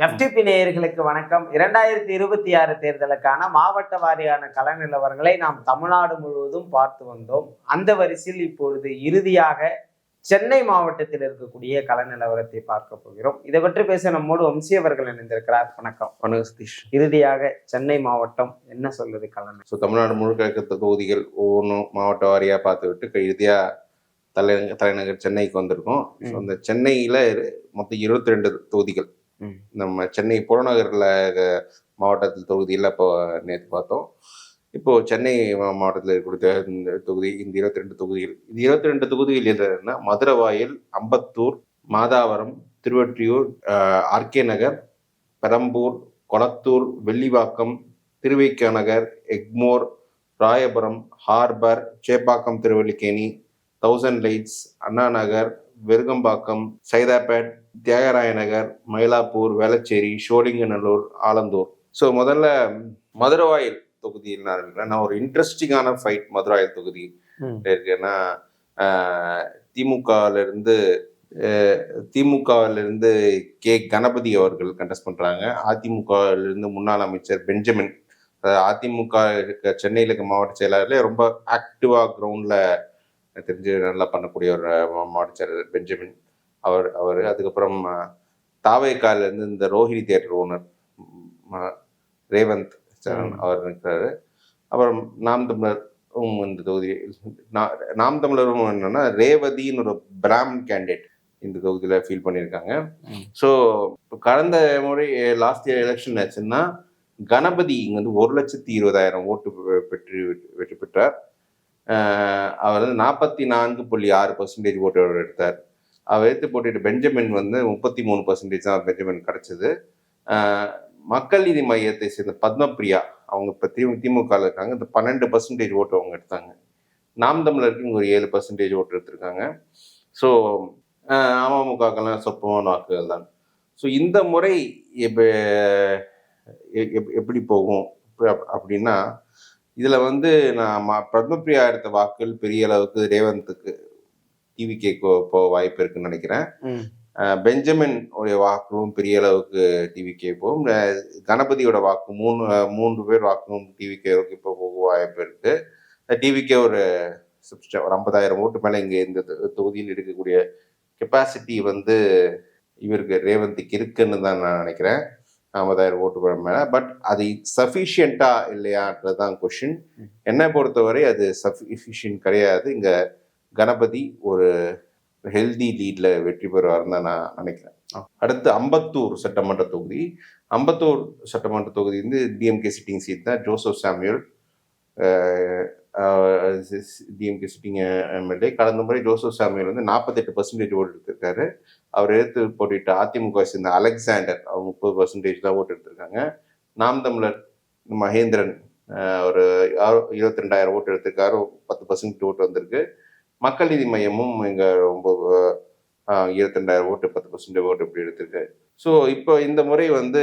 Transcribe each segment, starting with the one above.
FTP நேயர்களுக்கு வணக்கம். 2026 தேர்தலுக்கான மாவட்ட வாரியான கள நிலவரங்களை நாம் தமிழ்நாடு முழுவதும் பார்த்து வந்தோம். அந்த வரிசையில் இப்பொழுது இறுதியாக சென்னை மாவட்டத்தில் இருக்கக்கூடிய கள நிலவரத்தை பார்க்க போகிறோம். இதை பற்றி பேச நம்மோடு வம்சி அவர்கள் இணைந்திருக்கிறார். வணக்கம். வணக்கம் சதீஷ். இறுதியாக சென்னை மாவட்டம் என்ன சொல்லுது களம்? தமிழ்நாடு முழுக்க இருக்க தொகுதிகள் ஒவ்வொன்றும் மாவட்ட வாரியாக பார்த்து விட்டு இறுதியாக தலைநகர் சென்னைக்கு வந்திருக்கோம். அந்த சென்னையில் மொத்தம் 22 தொகுதிகள். நம்ம சென்னை புறநகரில் மாவட்டத்தில் தொகுதியில் இப்போ நேற்று பார்த்தோம். இப்போது சென்னை மாவட்டத்தில் இருக்கக்கூடிய இந்த தொகுதி, இந்த 22 தொகுதிகள், இந்த 22 தொகுதிகள் என்னன்னா மதுரவாயல், அம்பத்தூர், மாதாவரம், திருவொற்றியூர், ஆர்கே நகர், பெரம்பூர், கொளத்தூர், வெள்ளிவாக்கம், திருவைக்கா நகர், Egmore, Royapuram, harbour, Chepauk, Thiruvallikeni, 1000 lights, Anna Nagar, வெருகம்பாக்கம், Saidapet, Thyagaraya Nagar, Mylapore, Velachery, Sholinganallur, Alandur. So முதல்ல மதுரவாயல் தொகுதியில் நான் ஒரு இன்ட்ரெஸ்டிங்கான ஃபைட் மதுரவாயல் தொகுதி இருக்குன்னா, திமுகவிலிருந்து கே கணபதி அவர்கள் கண்டெஸ்ட் பண்றாங்க. அதிமுகவிலிருந்து முன்னாள் அமைச்சர் பெஞ்சமின், அதிமுக சென்னையில் இருக்க மாவட்ட செயலாளர்ல ரொம்ப ஆக்டிவா கிரவுண்ட்ல தெரிஞ்சு நல்லா பண்ணக்கூடிய ஒரு மாவட்ட செயலர் பெஞ்சமின் அவர் அதுக்கப்புறம் தாவேக்காலிருந்து இந்த ரோஹிணி தியேட்டர் ஓனர் ரேவந்த் சரண் அவர் இருக்கிறாரு. அப்புறம் நாம் தமிழர் இந்த தொகுதி, நாம் தமிழரும் என்னன்னா ரேவதின்னு ஒரு பிராமன் கேண்டிடேட் இந்த தொகுதியில் ஃபீல் பண்ணியிருக்காங்க. ஸோ கடந்த முறை லாஸ்ட் இயர் எலெக்ஷன் ஆச்சுன்னா கணபதி இங்கே வந்து 1,20,000 ஓட்டு வெற்றி பெற்றார். அவர் வந்து 44.6% ஓட்டு எடுத்தார். அவர் எடுத்து போட்டிட்டு பெஞ்சமின் வந்து 33% தான் பெஞ்சமின் கிடைச்சது. மக்கள் நீதி மையத்தை சேர்ந்த பத்மபிரியா அவங்க இப்போ திமுக இருக்காங்க. இந்த 12% ஓட்டு அவங்க எடுத்தாங்க. நாம் தமிழருக்கு இங்கே ஒரு 7% ஓட்டு எடுத்திருக்காங்க. ஸோ அமமுகக்கெல்லாம் சொற்பமான வாக்குகள் தான். ஸோ இந்த முறை எப்படி போகும் அப்படின்னா, இதில் வந்து நான் பத்மபிரியா எடுத்த வாக்குகள் பெரிய அளவுக்கு ரேவந்துக்கு டிவிகே போக வாய்ப்பு இருக்குன்னு நினைக்கிறேன். பெஞ்சமின் உடைய வாக்கும் பெரிய அளவுக்கு டிவிகே போகும். கணபதியோட வாக்கு 3 பேர் வாக்கும் டிவிகேவுக்கு இப்போ போக வாய்ப்பு இருக்கு. டிவிகே ஒரு 50,000 ஓட்டு மேலே இங்கே இந்த தொகுதியில் எடுக்கக்கூடிய கெப்பாசிட்டி வந்து இவருக்கு ரேவந்திக்கு இருக்குன்னு தான் நான் நினைக்கிறேன். 50,000 ஓட்டு மேலே. பட் அது சஃபிஷியண்டா இல்லையான்றதுதான் கொஷின். என்னை பொறுத்தவரை அது சஃபிஷியன்ட் கிடையாது. இங்கே கணபதி ஒரு ஹெல்தி லீட்ல வெற்றி பெறுவார்னு தான் நான் நினைக்கிறேன். அடுத்து அம்பத்தூர் சட்டமன்ற தொகுதி. அம்பத்தூர் சட்டமன்ற தொகுதி வந்து டிஎம்கே சிட்டிங் சீட் தான். Joseph Samuel DMK sitting MLA. கடந்த முறை ஜோசப் சாமுவேல் வந்து 48% ஓட்டு எடுத்திருக்காரு. அவர் எடுத்து போட்டிட்டு அதிமுக சேர்ந்த அலெக்சாண்டர் அவங்க 30% தான் ஓட்டு எடுத்திருக்காங்க. நாம் தமிழர் மகேந்திரன் ஒரு 22,000 ஓட்டு எடுத்திருக்காரு. 10% ஓட்டு வந்திருக்கு. மக்கள் நீதி மையமும் இங்கே ரொம்ப 22,000 ஓட்டு 10% ஓட்டு இப்படி எடுத்திருக்கு. ஸோ இப்போ இந்த முறை வந்து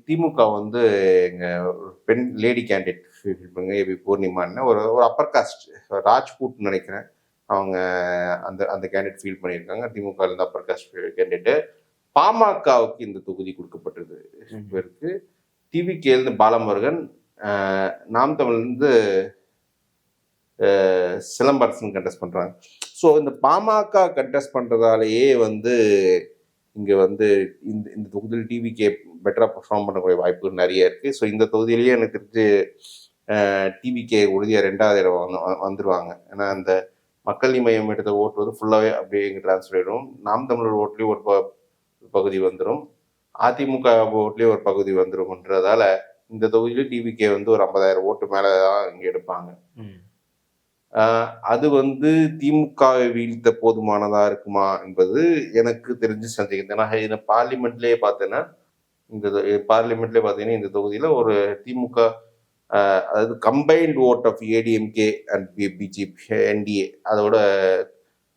திமுக வந்து எங்கள் பெண் லேடி கேண்டிடேட் ஃபீல் பண்ணுங்க ஏபி பூர்ணிமான்னு ஒரு அப்பர் காஸ்ட் ராஜ்பூட் நினைக்கிறேன் அவங்க அந்த கேண்டிடேட் ஃபீல் பண்ணியிருக்காங்க. திமுக இருந்து அப்பர் காஸ்ட் கேண்டிடேட்டு. பாமகவுக்கு இந்த தொகுதி கொடுக்கப்பட்டது இருக்கு. டிவிகேலேருந்து பாலமுருகன், நாம் தமிழ்லேருந்து சிலம்பரசன் கண்டெஸ்ட் பண்றாங்க. ஸோ இந்த பாமக கண்டெஸ்ட் பண்றதாலேயே வந்து இங்க வந்து இந்த தொகுதியில் டிவிகே பெட்டரா பெர்ஃபார்ம் பண்ணக்கூடிய வாய்ப்புகள் நிறைய இருக்கு. ஸோ இந்த தொகுதியிலேயே எனக்கு தெரிஞ்சு டிவிகே உறுதியா 2வது இடம் வந்துருவாங்க. ஏன்னா அந்த மக்கள் நீதி மையம் எடுத்த ஓட்டு வந்து ஃபுல்லாவே அப்படியே இங்கே டிரான்ஸ்ஃபர் ஆயிடும். நாம் தமிழர் ஓட்டுலேயும் ஒரு பகுதி வந்துடும், அதிமுக ஓட்டுலேயும் ஒரு பகுதி வந்துரும்ன்றதால இந்த தொகுதியில டிவிகே வந்து ஒரு 50,000 ஓட்டு மேலதான் இங்க எடுப்பாங்க. அது வந்து திமுகவை வீழ்த்த போதுமானதா இருக்குமா என்பது எனக்கு தெரிஞ்சு சந்தேகம். ஏன்னா இந்த பார்லிமெண்ட்லேயே பார்த்தீங்கன்னா இந்த தொகுதியில ஒரு திமுக அதாவது combined vote of ADMK and BJP NDA அதோட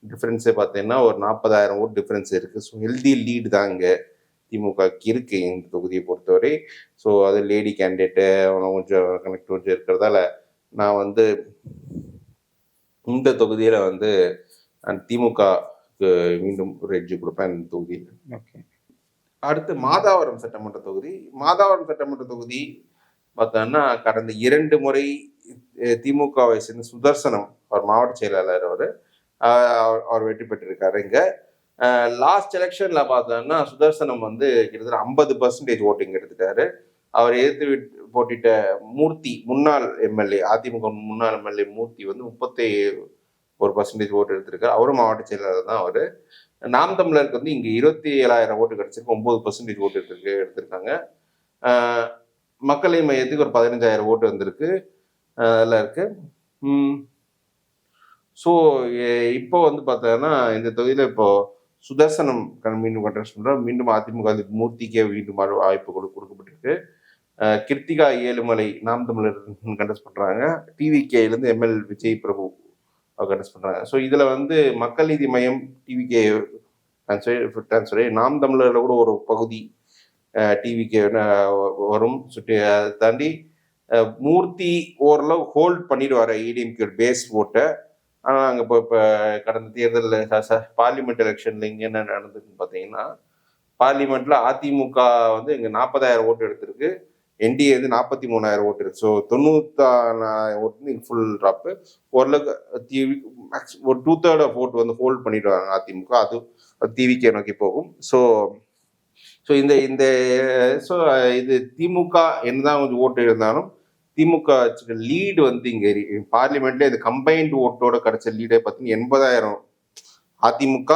டிஃப்ரென்ஸே பார்த்தீங்கன்னா ஒரு 40,000 ஓட் டிஃப்ரென்ஸ் இருக்கு. ஸோ ஹெல்தி லீடு தான் இங்கே திமுக இருக்கு இந்த தொகுதியை பொறுத்தவரை. ஸோ அது லேடி கேண்டிடேட்டு கொஞ்சம் கனெக்ட் கொஞ்சம் இருக்கிறதால நான் வந்து இந்த தொகுதியில வந்து திமுக மீண்டும் ஒரு எட்ஜ் கொடுப்பேன் இந்த தொகுதியில். அடுத்து மாதாவரம் சட்டமன்ற தொகுதி. மாதாவரம் சட்டமன்ற தொகுதி பார்த்தோம்னா கடந்த 2 முறை திமுகவை சேர்ந்த சுதர்சனம், அவர் மாவட்ட செயலாளர், அவர் வெற்றி பெற்றிருக்காரு. இங்க லாஸ்ட் எலெக்ஷன்ல பார்த்தோம்னா சுதர்சனம் வந்து கிட்டத்தட்ட 50% ஓட்டிங் எடுத்துட்டாரு. அவர் எதிர்த்து போட்டிட்ட மூர்த்தி, முன்னாள் எம்எல்ஏ, அதிமுக முன்னாள் எம்எல்ஏ மூர்த்தி வந்து 31% ஓட்டு எடுத்திருக்காரு. அவரும் மாவட்ட செயலாளர் தான் அவரு. நாம் தமிழருக்கு வந்து இங்க 27,000 ஓட்டு கிடைச்சிருக்கு, 9% ஓட்டு எடுத்திருக்காங்க. மக்களின் மையத்துக்கு ஒரு 15,000 ஓட்டு வந்திருக்கு, அதில் இருக்கு. ஸோ இப்போ வந்து பார்த்தோன்னா இந்த தொகுதியில் இப்போ சுதர்சனம் மீண்டும் கண்டஸ்ட் பண்றோம். மீண்டும் அதிமுக மூர்த்திக்கே மீண்டும் வாய்ப்பு கொடுக்கப்பட்டிருக்கு. கிருத்திகா ஏழுமலை நாம் தமிழர் கண்டஸ்ட் பண்றாங்க. டிவிகேலேருந்து எம்எல் விஜய் பிரபு கண்டஸ்ட் பண்றாங்க. ஸோ இதுல வந்து மக்கள் நீதி மையம், டிவிகே டிரான்ஸ்ஃபர், நாம் தமிழர்ல கூட ஒரு பகுதி டிவிகே வரும். சுற்றி அதை தாண்டி மூர்த்தி ஓரளவு ஹோல்ட் பண்ணிடுவார் ஏடிஎம்கே பேஸ் ஓட்டை. ஆனால் அங்கே இப்போ கடந்த தேர்தலில் பார்லிமெண்ட் எலெக்ஷன்ல இங்கே என்ன நடந்ததுன்னு பார்த்தீங்கன்னா, பார்லிமெண்ட்ல அதிமுக வந்து இங்கே 40,000 ஓட்டு எடுத்திருக்கு, என்டிஏ வந்து 43,000 ஓட்டு இருக்கு. ஸோ 94,000 ஓட்டு ஃபுல் ட்ராப்பு. ஓரளவுக்கு ஒரு 2/3 ஆஃப் ஓட்டு வந்து ஹோல்ட் பண்ணிடுவாங்க அதிமுக. அது டிவிக்கே நோக்கி போகும். ஸோ இது திமுக என்னதான் கொஞ்சம் ஓட்டு இருந்தாலும் திமுக லீடு வந்து இங்க பார்லிமெண்ட்ல இது கம்பைன்டு ஓட்டோட கிடைச்ச லீடே பார்த்தீங்கன்னா 80,000 அதிமுக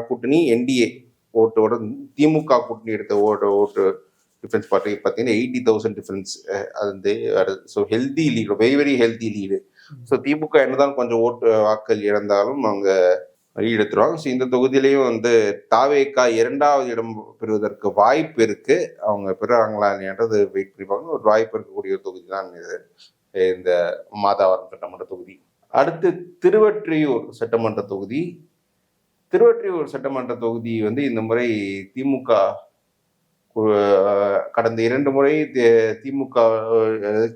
கூட்டணி என்டிஏ ஓட்டோட திமுக கூட்டணி எடுத்த ஓட்டு டிஃபரன்ஸ் பார்த்தீங்கன்னா 80,000 டிஃபரன்ஸ். அது வந்து so healthy lead, very very healthy lead. So DMK என்னதான் கொஞ்சம் ஓட்டு வாக்கள் இழந்தாலும் அவங்க எடுத்துருவாங்க. ஸோ இந்த தொகுதியிலையும் வந்து தாவேகா 2வது இடம் பெறுவதற்கு வாய்ப்பு இருக்கு. அவங்க பெறுறாங்களா இல்லையான்றது வெயிட் பண்ணிப்பாங்க. ஒரு வாய்ப்பு இருக்கக்கூடிய ஒரு தொகுதி தான் இந்த மாதாவரம் சட்டமன்ற தொகுதி. அடுத்து திருவொற்றியூர் சட்டமன்ற தொகுதி. திருவொற்றியூர் சட்டமன்ற தொகுதி வந்து இந்த முறை திமுக கடந்த 2 முறை திமுக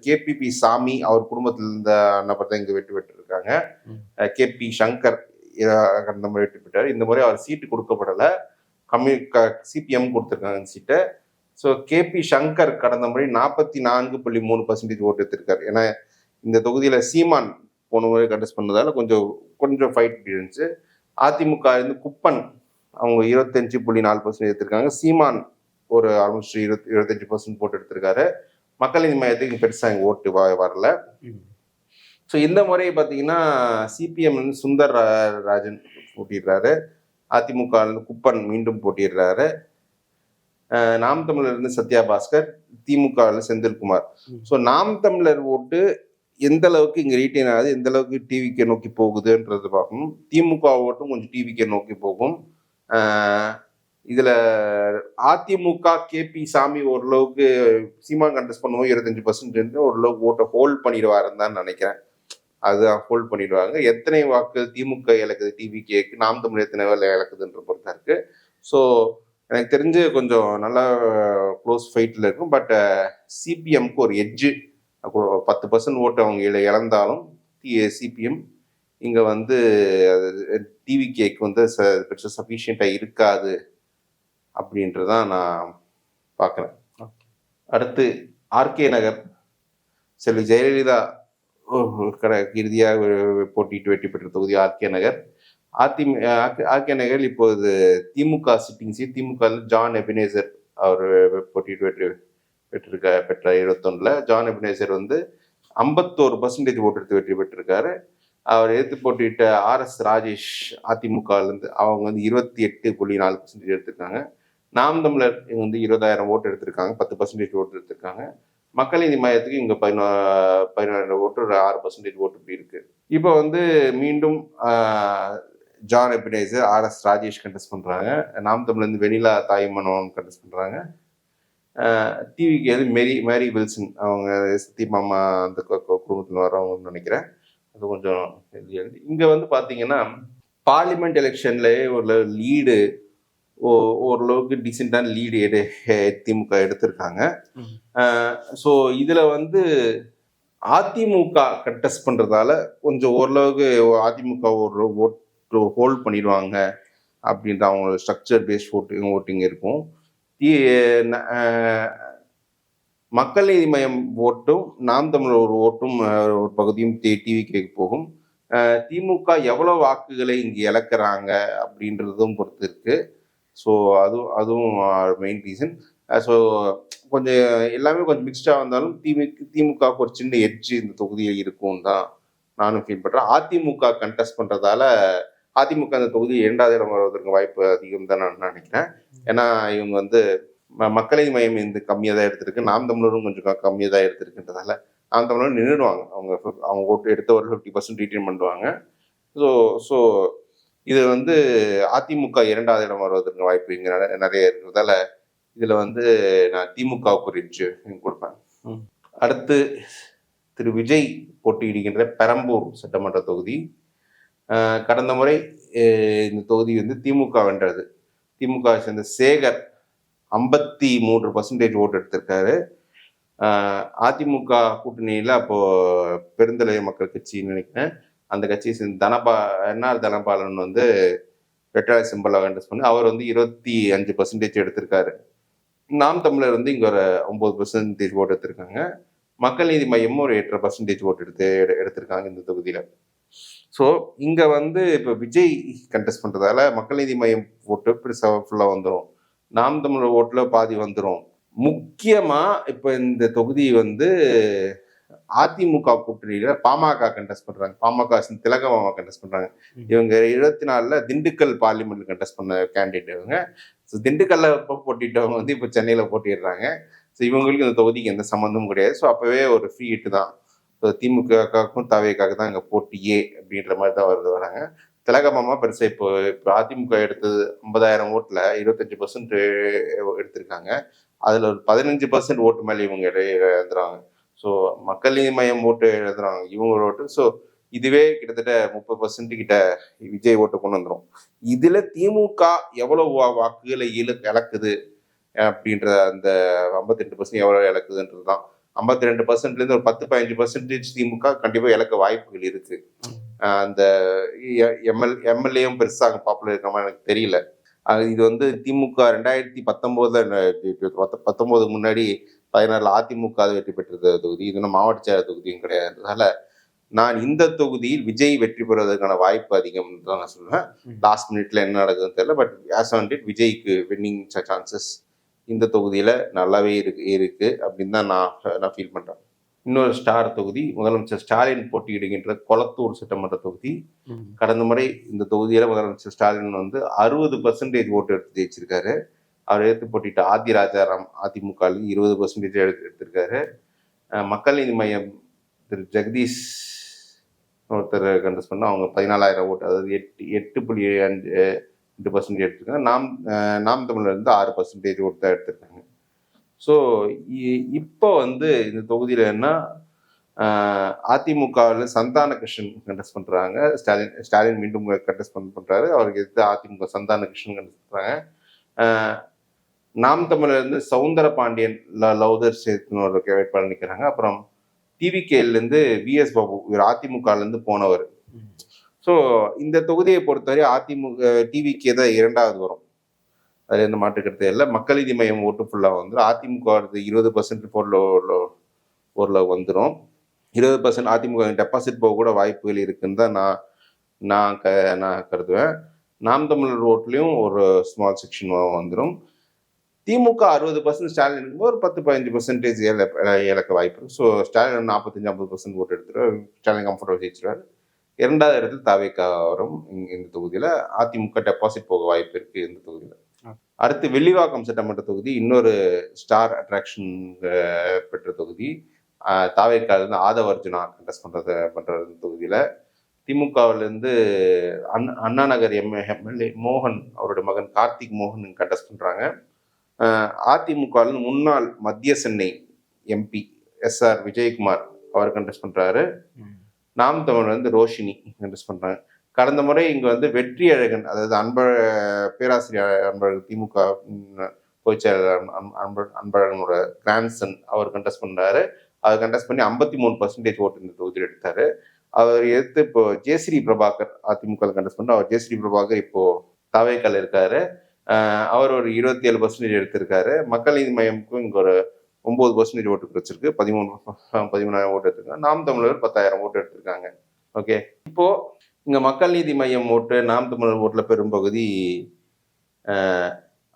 கேபிபி சாமி அவர் குடும்பத்தில் இருந்த நபர் தான் இங்க வெற்றி பெற்றிருக்காங்க. கேபி சங்கர் கடந்த முறை வெற்றி பெற்றார். இந்த முறை அவர் சீட்டு கொடுக்கப்படலை, சிபிஎம் கொடுத்துருக்காங்க சீட்டை. ஸோ கேபி சங்கர் கடந்த முறை 44.3% ஓட்டு எடுத்திருக்காரு. ஏன்னா இந்த தொகுதியில சீமான் போன முறை கண்டஸ்ட் பண்ணதால கொஞ்சம் ஃபைட் இருந்துச்சு. அதிமுக இருந்து குப்பன் அவங்க 25.4% எடுத்திருக்காங்க. சீமான் ஒரு ஆல்மோஸ்ட் 25% போட்டு எடுத்திருக்காரு. மக்கள் நீதி மையத்துக்கு பெருசா இங்க ஓட்டு வரல. ஸோ இந்த முறை பார்த்தீங்கன்னா சிபிஎம் சுந்தர் ராஜன் போட்டிடுறாரு, அதிமுக குப்பன் மீண்டும் போட்டிடுறாரு, நாம் தமிழர் இருந்து சத்யா பாஸ்கர், திமுக செந்தில்குமார். ஸோ நாம் தமிழர் ஓட்டு எந்த அளவுக்கு இங்க ரீட்டைன் ஆகுது, எந்த அளவுக்கு டிவிக்கே நோக்கி போகுதுன்றது பார்க்கணும். திமுக ஓட்டும் கொஞ்சம் டிவிக்கே நோக்கி போகும். இதுல அதிமுக கேபி சாமி ஓரளவுக்கு சீமான் கண்டஸ்ட் பண்ணுவோம் 25% ஓரளவுக்கு ஓட்டை ஹோல்ட் பண்ணிடுவாருன்னு தான் நினைக்கிறேன். அதுதான் ஹோல்ட் பண்ணிடுவாங்க. எத்தனை வாக்கு திமுக இழக்குது டிவிகேக்கு, நாம் தமிழ் எத்தனை வேலை இழக்குதுன்ற பொறுத்தா இருக்கு. ஸோ எனக்கு தெரிஞ்சு கொஞ்சம் நல்லா க்ளோஸ் ஃபைட்ல இருக்கும். பட் சிபிஎம்க்கு ஒரு எட்ஜு 10% ஓட்டு அவங்க இழந்தாலும் சிபிஎம் இங்க வந்து டிவிகேக்கு வந்து சஃபிஷியண்டா இருக்காது அப்படின்றதான் நான் பார்க்குறேன். அடுத்து ஆர்கே நகர், செல்வி ஜெயலலிதா இறுதியாக போட்டிட்டு வெற்றி பெற்ற தொகுதி ஆர்கே நகர். ஆர்கே நகர் இப்போது திமுக சிட்டிங் சீட். திமுக ஜான் எபினேசர் அவர் போட்டிட்டு பெற்ற 21 ஜான் எபினேசர் வந்து 51% ஓட்டு எடுத்து வெற்றி பெற்றிருக்காரு. அவர் எதிர்த்து போட்டிட்ட RS ராஜேஷ் அதிமுக இருந்து அவங்க வந்து 28.4% எடுத்திருக்காங்க. நாம் தமிழர் இவங்க வந்து 20,000 ஓட்டு எடுத்திருக்காங்க, 10% ஓட்டு எடுத்திருக்காங்க. மக்கள் நீதி மையத்துக்கு இங்க 17 ஓட்டு, ஒரு 6% ஓட்டு இப்படி இருக்கு. இப்போ வந்து மீண்டும் John Ebenezer RS Rajesh contest பண்றாங்க. நாம் தமிழ்ல இருந்து வெனிலா தாய்மனோன் கண்டஸ்ட் பண்றாங்க. டிவிக்கு வந்து மேரி வில்சன் அவங்க சத்தி மாமா அந்த குடும்பத்தில் வரவங்கன்னு நினைக்கிறேன். அது கொஞ்சம் இங்க வந்து பாத்தீங்கன்னா பார்லிமெண்ட் எலெக்ஷன்ல ஒரு லீடு ஓரளவுக்கு டீசெண்டான லீடு திமுக எடுத்திருக்காங்க. ஸோ இதுல வந்து அதிமுக கண்டெஸ்ட் பண்றதால கொஞ்சம் ஓரளவுக்கு அதிமுக ஒரு ஓட்டு ஹோல்ட் பண்ணிடுவாங்க அப்படின்ற அவங்களோட ஸ்ட்ரக்சர் பேஸ்ட் ஓட்டிங் இருக்கும். மக்கள் நீதி மய்யம் ஓட்டும் நாம் தமிழர் ஒரு ஓட்டும் ஒரு பகுதியும் டிவிக்கு போகும். திமுக எவ்வளவு வாக்குகளை இங்கு இழக்கிறாங்க அப்படின்றதும் பொறுத்து இருக்கு. ஸோ அதுவும் மெயின் ரீசன். ஸோ கொஞ்சம் எல்லாமே கொஞ்சம் மிக்ஸ்டாக வந்தாலும் திமுகவுக்கு ஒரு சின்ன எட்ஜ் இந்த தொகுதியில் இருக்கும் தான் நானும் ஃபீல் பண்ணுறேன். அதிமுக கண்டெஸ்ட் பண்ணுறதால அதிமுக அந்த தொகுதி 2வது இடம் வருவதற்கு வாய்ப்பு அதிகம் தான் நான் நினைக்கிறேன். ஏன்னா இவங்க வந்து மக்கள் மையம் இந்த கம்மியாக தான் எடுத்திருக்கு, நாம் தமிழரும் கொஞ்சம் கம்மியாக தான் எடுத்திருக்குன்றதால நாம் தமிழரும் நின்றுடுவாங்க. அவங்க ஓட்டு எடுத்த ஒரு 50% ரீட்டைன் பண்ணுவாங்க. ஸோ இது வந்து அதிமுக 2வது இடம் வருவதற்கு வாய்ப்பு இங்கே நிறைய இருக்கிறதால இதில் வந்து நான் திமுகவுக்கு ஒரு எட்ஜ் கொடுப்பேன். அடுத்து திரு விஜய் போட்டியிடுகின்ற பெரம்பூர் சட்டமன்ற தொகுதி. கடந்த முறை இந்த தொகுதி வந்து திமுக வென்றது. திமுக சேர்ந்த சேகர் 53% ஓட்டு எடுத்திருக்காரு. அதிமுக கூட்டணியில் அப்போ பெருந்தலைய மக்கள் கட்சின்னு நினைக்கிறேன், அந்த கட்சியை சேர்ந்த தனபாலன் வந்து வெற்றாலை சிம்பலா கண்டெஸ்ட் பண்ணி அவர் வந்து 25% எடுத்திருக்காரு. நாம் தமிழர் வந்து இங்க ஒரு 9% ஓட்டு எடுத்திருக்காங்க. மக்கள் நீதி மையமும் ஒரு 8% ஓட்டு எடுத்திருக்காங்க இந்த தொகுதியில. ஸோ இங்க வந்து இப்போ விஜய் கண்டெஸ்ட் பண்றதால மக்கள் நீதி மையம் ஓட்டு பெருசா ஃபுல்லா வந்துடும், நாம் தமிழர் ஓட்டுல பாதி வந்துடும். முக்கியமா இப்ப இந்த தொகுதி வந்து அதிமுக கூட்டணியில பாமக கண்டெஸ்ட் பண்றாங்க. பாமக திலகமாமா கண்டெஸ்ட் பண்றாங்க. இவங்க 24ல திண்டுக்கல் பார்லிமெண்ட் கண்டெஸ்ட் பண்ண கேண்டிடேட் இவங்க. திண்டுக்கல்ல போட்டிட்டவங்க வந்து இப்ப சென்னையில போட்டிடுறாங்க. ஸோ இவங்களுக்கு இந்த தொகுதிக்கு எந்த சம்மந்தமும் கிடையாது. ஸோ அப்பவே ஒரு ஃப்ரீ ஹிட் தான். திமுகவுக்கும் தவேக்காக தான் இங்க போட்டியே அப்படின்ற மாதிரி தான் வராங்க. திலகமாமா பெருசா இப்போ அதிமுக எடுத்தது 50,000 ஓட்டுல 25% எடுத்திருக்காங்க. அதுல ஒரு 15% ஓட்டு மேலே இவங்க எழுதுறாங்க. ஸோ மக்கள் நீதி மையம் ஓட்டு எழுதுறாங்க இவங்க ஓட்டு. ஸோ இதுவே கிட்டத்தட்ட 30% கிட்ட விஜய் ஓட்டு கொண்டு வந்துடும். இதுல திமுக எவ்வளவு வாக்குகளை இழக்குது அப்படின்ற அந்த 52% எவ்வளவு இழக்குதுன்றது தான். 52% இருந்து ஒரு 10-15% திமுக கண்டிப்பா இழக்க வாய்ப்புகள் இருக்கு. அந்த எம்எல்ஏவும் பெருசா அங்க பாப்புலர் இருக்காம எனக்கு தெரியல. இது வந்து திமுக 2019 முன்னாடி 16 அதிமுக வெற்றி பெற்ற தொகுதி, இது மாவட்ட செயலர் தொகுதியும் கிடையாதுனால நான் இந்த தொகுதியில் விஜய் வெற்றி பெறுவதற்கான வாய்ப்பு அதிகம் தான் நான் சொல்லுவேன். லாஸ்ட் மினிட்ல என்ன நடக்குதுன்னு தெரியல, பட் ஆஸ் ஆன் டேட் விஜய்க்கு வின்னிங் சான்சஸ் இந்த தொகுதியில நல்லாவே இருக்கு அப்படின்னு தான் நான் ஃபீல் பண்றேன். இன்னொரு ஸ்டார் தொகுதி முதலமைச்சர் ஸ்டாலின் போட்டியிடுகின்ற கொளத்தூர் சட்டமன்ற தொகுதி. கடந்த முறை இந்த தொகுதியில முதலமைச்சர் ஸ்டாலின் வந்து 60% ஓட்டு எடுத்து ஜெயிச்சிருக்காரு. அவர் எடுத்து போட்டிட்டு ஆதி ராஜாராம் அதிமுக 20% எடுத்திருக்காரு. மக்கள் நீதி மையம் திரு ஜெகதீஷ் ஒருத்தர் கண்டெஸ்ட் பண்ண அவங்க 14,000 ஓட்டு, அதாவது 8.5% எடுத்திருக்காங்க. நாம் தமிழர் இருந்து 6% ஓட்டு தான் எடுத்திருக்காங்க. ஸோ இப்போ வந்து இந்த தொகுதியில என்ன அதிமுகவில் சந்தான கிருஷ்ணன் கண்டெஸ்ட் பண்றாங்க. ஸ்டாலின் மீண்டும் கண்டெஸ்ட் பண்றாரு. அவருக்கு எதிர்த்து அதிமுக சந்தான கிருஷ்ணன் கண்டெஸ்ட் பண்றாங்க. நாம் தமிழர் இருந்து சவுந்தர பாண்டியன் லவுதர் சேர்த்துன்னு ஒரு வேட்பாளர் நிற்கிறாங்க. அப்புறம் டிவிகேல இருந்து விஎஸ் பாபு, இவர் அதிமுகல இருந்து போனவர். ஸோ இந்த தொகுதியை பொறுத்தவரை அதிமுக டிவிகே தான் 2வது வரும், அதுல எந்த மாற்றுக்கிறது இல்லை. மக்கள் நீதி மையம் ஓட்டு ஃபுல்லாக வந்துடும். அதிமுக 20% ஓரளவு வந்துடும். 20% அதிமுக டெபாசிட் போக கூட வாய்ப்புகள் இருக்குன்னு தான் நான் கருதுவேன். நாம் தமிழர் ஓட்டுலையும் ஒரு ஸ்மால் செக்ஷன் வந்துடும். திமுக 60% ஸ்டாலின் ஒரு 10-15% இழக்க வாய்ப்பு இருக்கு. ஸோ ஸ்டாலின் 45-50% ஓட்டு எடுத்துருவார். ஸ்டாலின் கம்ஃபர்டபுள் ஜெயிச்சிருவார். 2வது இடத்துல தவேகா வரும் இந்த தொகுதியில. அதிமுக டெபாசிட் போக வாய்ப்பு இருக்கு இந்த தொகுதியில. அடுத்து வெள்ளிவாக்கம் சட்டமன்ற தொகுதி இன்னொரு ஸ்டார் அட்ராக்ஷன் பெற்ற தொகுதி. தவேகால இருந்து ஆதவர்ஜுனா கண்டெஸ்ட் பண்ற தொகுதியில. திமுகவிலிருந்து அண்ணா நகர் எம்எல்ஏ மோகன், அவருடைய மகன் கார்த்திக் மோகன் கண்டெஸ்ட் பண்றாங்க. அதிமுக முன்னாள் மத்திய சென்னை எம்பி SR விஜயகுமார் அவர் கண்டெஸ்ட் பண்றாரு. நாம் தமிழர் வந்து ரோஷினி கண்டெஸ்ட் பண்றாங்க. கடந்த முறை இங்க வந்து வெற்றி அழகன், அதாவது பேராசிரியர் அன்பழகன் திமுக பொதுச்செயலாளர் அன்பழகனோட கிராண்ட்சன் அவர் கண்டெஸ்ட் பண்றாரு. அவர் கண்டெஸ்ட் பண்ணி 53% ஓட்டு இந்த தொகுதியில் எடுத்தாரு. அவர் எடுத்து இப்போ ஜெயஸ்ரீ பிரபாகர் அதிமுக கண்டெஸ்ட் பண்ண, அவர் ஜெயஸ்ரீ பிரபாகர் இப்போ தவேகால இருக்காரு. அவர் ஒரு 27% எடுத்திருக்காரு. மக்கள் நீதி மையமுக்கும் இங்க ஒரு 9% ஓட்டு கிடைச்சிருக்கு. 13,000 ஓட்டு எடுத்திருக்காங்க. நாம் தமிழர் 10,000 ஓட்டு எடுத்திருக்காங்க. ஓகே. இப்போ இங்க மக்கள் நீதி மையம் ஓட்டு, நாம் தமிழர் ஓட்டுல பெரும்பகுதி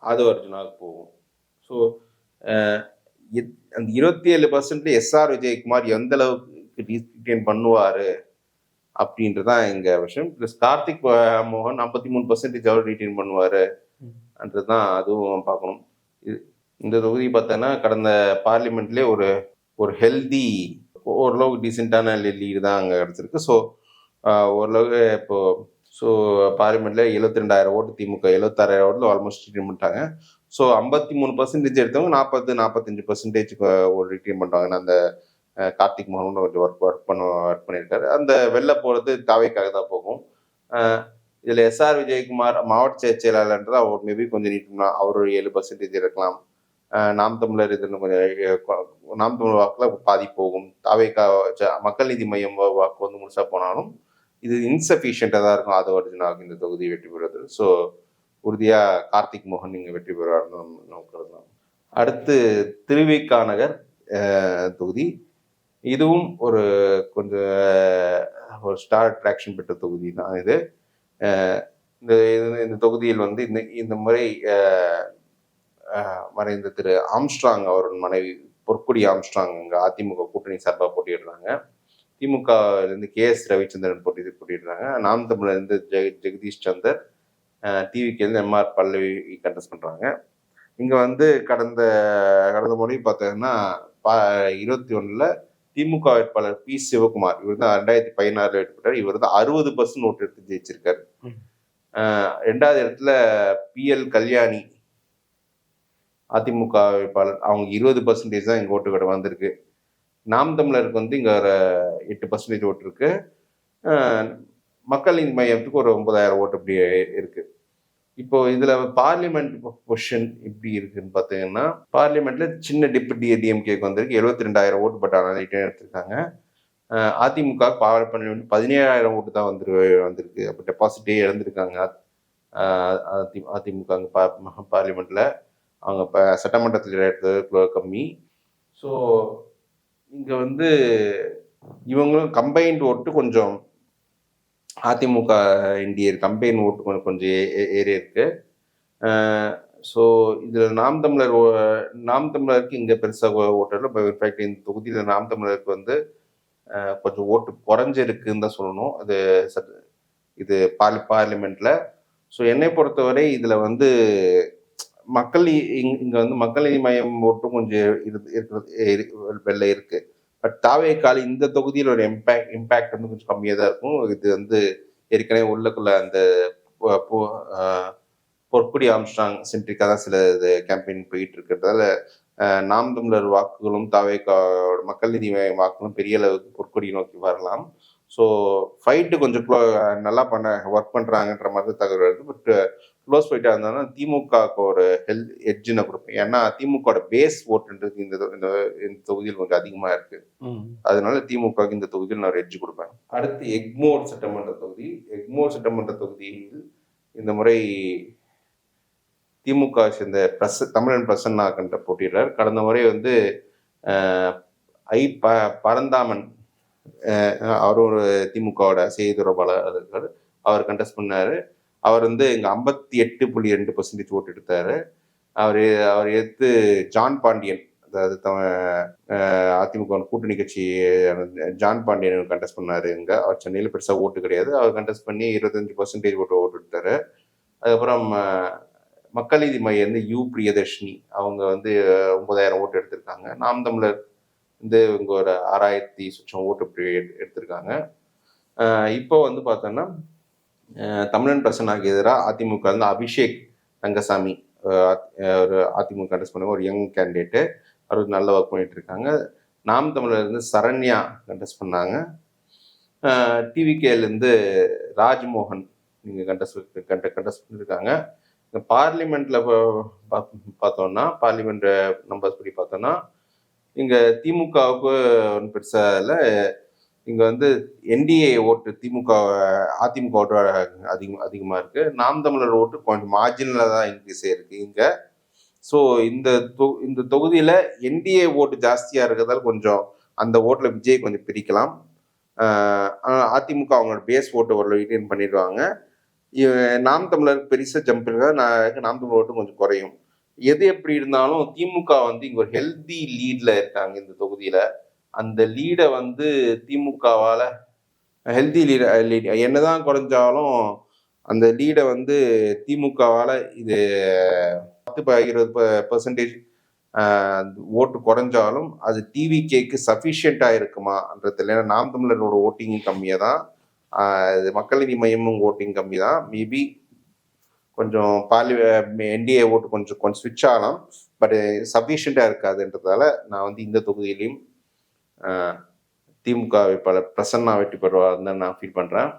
ஆதவ அர்ஜுனாவுக்கு போகும். ஸோ அந்த 27% எஸ்ஆர் விஜயகுமார் எந்த அளவுக்கு ரீட்டைன் பண்ணுவாரு அப்படின்றதான் எங்க விஷயம். பிளஸ் கார்த்திக் மோகன் 53% அவர் ரீட்டைன் பண்ணுவாரு என்றதுதான் அதுவும் பார்க்கணும். இந்த தொகுதி பார்த்தோன்னா கடந்த பார்லிமெண்ட்லேயே ஒரு ஹெல்தி ஓரளவுக்கு டீசெண்டான லீடு தான் அங்கே கிடச்சிருக்கு. ஸோ ஓரளவுக்கு இப்போ பார்லிமெண்ட்ல 72,000 ஓட்டு திமுக, 76,000 ஓட்டுல ஆல்மோஸ்ட் ரிட்டைன் பண்ணிட்டாங்க. ஸோ 53% எடுத்தவங்க 45% ஒரு ரிட்டைன் பண்ணுறாங்க. அந்த கார்த்திக் மோகன் கொஞ்சம் ஒர்க் பண்ணியிருக்காரு. அந்த வெளில போகிறது தாவைக்காக தான் போகும். இதில் எஸ்ஆர் விஜயகுமார் மாவட்ட செயலாளர்ன்றது அவர் மேபி கொஞ்சம் நீட்டம்னா அவர் ஒரு 7% இருக்கலாம். நாம் தமிழர் இது கொஞ்சம் நாம் தமிழர் வாக்கில் பாதி போகும். தாவைக்கா மக்கள் நீதி மையம் வாக்கு வந்து முழுசா போனாலும் இது இன்சஃபிஷியண்டாக தான் இருக்கும் ஆதவ அர்ஜுனாவுக்கு இந்த தொகுதி வெற்றி பெறுவது. ஸோ உறுதியாக கார்த்திக் மோகன் இங்கே வெற்றி பெறுவார்னு நோக்கலாம். அடுத்து திருவிக நகர் தொகுதி. இதுவும் ஒரு ஸ்டார் அட்ராக்ஷன் பெற்ற தொகுதி தான் இது. இந்த தொகுதியில் வந்து இந்த முறை மறைந்த திரு ஆம்ஸ்ட்ராங் அவரின் மனைவி பொற்குடி ஆம்ஸ்ட்ராங் இங்கே அதிமுக கூட்டணி சார்பாக போட்டியிடுறாங்க. திமுகலேருந்து KS ரவிச்சந்திரன் போட்டியிடுறாங்க. நாம் தமிழ்லேருந்து ஜெகதீஷ் சந்தர், டிவிகேலேருந்து MR பல்லவி கண்டெஸ்ட் பண்ணுறாங்க. இங்கே வந்து கடந்த முறை பார்த்தீங்கன்னா 21 திமுக வேட்பாளர் P. சிவகுமார், இவர் தான் 2016 வெற்றி இவர் தான் 60% ஓட்டு எடுத்து ஜெயிச்சிருக்காரு. 2வது இடத்துல PL கல்யாணி அதிமுக வேட்பாளர், அவங்க 20% தான் இங்கே ஓட்டு வந்திருக்கு. நாம் தமிழருக்கு வந்து இங்கே ஒரு 8% ஓட்டு இருக்கு. மக்கள் நீதி மையத்துக்கு ஒரு 9,000 ஓட்டு இப்படி இருக்கு. இப்போ இதுல பார்லிமெண்ட் பொசிஷன் இப்படி இருக்குன்னு பார்த்தீங்கன்னா, பார்லிமெண்ட்ல சின்ன டிப்டி டிஎம்கேக்கு வந்திருக்கு 72,000 ஓட்டு பட் எடுத்திருக்காங்க. அதிமுக 17,000 ஓட்டு தான் வந்திருக்கு. அப்போ டெபாசிட்டே இழந்திருக்காங்க அதிமுக பார்லிமெண்ட்ல. அவங்க சட்டமன்றத்தில் எடுத்தது கம்மி. ஸோ இங்க வந்து இவங்களும் கம்பைன்ட் ஓட்டு கொஞ்சம் அதிமுக இந்தியர் கம்பைன் ஓட்டு கொஞ்சம் ஏறி இருக்கு. ஸோ இதில் நாம் தமிழருக்கு இங்கே பெருசாக ஓட்டு. இன்ஃபேக்ட் இந்த தொகுதியில் நாம் தமிழருக்கு வந்து கொஞ்சம் ஓட்டு குறைஞ்சிருக்குன்னு தான் சொல்லணும். இது பார்லிமெண்ட்ல. ஸோ என்னை பொறுத்தவரை இதில் வந்து இங்கே வந்து மக்கள் நீதி மையம் ஓட்டும் கொஞ்சம் வெளில இருக்கு. பட் தாவேக்கால் இந்த தொகுதியில் ஒரு இம்பேக்ட் வந்து கொஞ்சம் கம்மியாக தான் இருக்கும். இது வந்து ஏற்கனவே உள்ளக்குள்ள அந்த பொற்குடி ஆம்ஸ்ட்ராங் சென்ட்ரிக்காக தான் சில கேம்பெயின் போயிட்டு இருக்கிறதால நாம் தமிழர் வாக்குகளும் தாவேக்காவோட மக்கள் நீதி வாக்குகளும் பெரிய அளவுக்கு பொற்குடி நோக்கி வரலாம். ஸோ ஃபைட்டு கொஞ்சம் நல்லா ஒர்க் பண்ணுறாங்கன்ற மாதிரி தகவல் வருது. பட் க்ளோஸ் ஃபைட்டாக இருந்தாலும் திமுகவுக்கு ஒரு எட்ஜ் நான் கொடுப்பேன். ஏன்னா திமுகவோட பேஸ் ஓட்டுன்றது இந்த தொகுதியில் கொஞ்சம் அதிகமாக இருக்கு. அதனால திமுகவுக்கு இந்த தொகுதியில் நான் ஒரு எட்ஜ் கொடுப்பேன். அடுத்து எக்மோர் சட்டமன்ற தொகுதி. எக்மோர் சட்டமன்ற தொகுதியில் இந்த முறை திமுக சேர்ந்த தமிழன் பிரசன்னா கண்ட போட்டியிடுறார். கடந்த முறை வந்து பரந்தாமன் அவர் ஒரு திமுகவோட செய்தி தொடர்பாளர், அவர் கண்டெஸ்ட் பண்ணாரு. அவர் வந்து இங்கே 58.2% ஓட்டு எடுத்தாரு. அவர் எடுத்து ஜான் பாண்டியன், அதாவது அதிமுக கூட்டணி கட்சி ஜான் பாண்டியன் கண்டெஸ்ட் பண்ணாரு. இங்கே அவர் சென்னையில் பெருசாக ஓட்டு கிடையாது. அவர் கண்டெஸ்ட் பண்ணி 25% ஓட்டு எடுத்தாரு. அதுக்கப்புறம் மக்கள் நீதி மையம் வந்து U. பிரியதர்ஷினி, அவங்க வந்து 9,000 ஓட்டு எடுத்திருக்காங்க. நாம் தமிழர் வந்து இவங்க ஒரு 6,000 சொச்சம் ஓட்டு எடுத்திருக்காங்க. இப்போ வந்து பார்த்தோன்னா தமிழன் பிரசன்னாக்கு எதிராக அதிமுக வந்து அபிஷேக் ரங்கசாமி ஒரு அதிமுக கண்டெஸ்ட் பண்ண ஒரு யங் கேண்டிடேட்டு, அவர் நல்ல ஒர்க் பண்ணிட்டு இருக்காங்க. நாம் தமிழர் இருந்து சரண்யா கண்டெஸ்ட் பண்ணாங்க. டிவிகேலேருந்து ராஜ்மோகன் நீங்கள் கண்டெஸ்ட் பண்ணியிருக்காங்க. பார்லிமெண்ட்ல பார்த்தோம்னா பார்லிமெண்ட் நம்பர்ஸ் படி பார்த்தோம்னா இங்கே திமுகவுக்கு ஒன்றும் பெருசாக இல்லை. இங்க வந்து என்டிஏ ஓட்டு திமுக அதிமுக ஓட்டு அதிகமா இருக்கு. நாம் தமிழர் ஓட்டு கொஞ்சம் மார்ஜினலா தான் இன்க்ரீஸ் ஆயிருக்கு இங்க. ஸோ இந்த தொகுதியில என்டிஏ ஓட்டு ஜாஸ்தியா இருக்கிறதால கொஞ்சம் அந்த ஓட்டுல விஜய் கொஞ்சம் பிரிக்கலாம். அதிமுக அவங்களோட பேஸ் ஓட்டு ஓரளவு ரிட்டைன் பண்ணிடுவாங்க. நாம் தமிழருக்கு பெருசா ஜம்ப் இருக்கா, நாம் தமிழர் ஓட்டு கொஞ்சம் குறையும். எது எப்படி இருந்தாலும் திமுக வந்து இங்க ஒரு ஹெல்தி லீட்ல இருக்காங்க இந்த தொகுதியில. அந்த லீடை வந்து திமுகவால ஹெல்தி லீட் என்னதான் குறைஞ்சாலும் அந்த லீடை வந்து திமுகவால இது 10-20% ஓட்டு குறைஞ்சாலும் அது டிவிகேக்கு சஃபிஷியண்டா இருக்குமான்றது இல்லை. ஏன்னா நாம் தமிழரோட ஓட்டிங் கம்மியாக தான், மக்கள் நீதி மையமும் ஓட்டிங் கம்மி தான். மேபி கொஞ்சம் என்டிஏ ஓட்டு கொஞ்சம் ஸ்விட்ச் ஆகலாம், பட் சஃபிஷியண்டா இருக்காதுன்றதால நான் வந்து இந்த தொகுதியிலையும் திமுக வேட்பாளர் பிரசன்னா வெற்றி பெறுவார்னு நான் ஃபீல் பண்றேன்.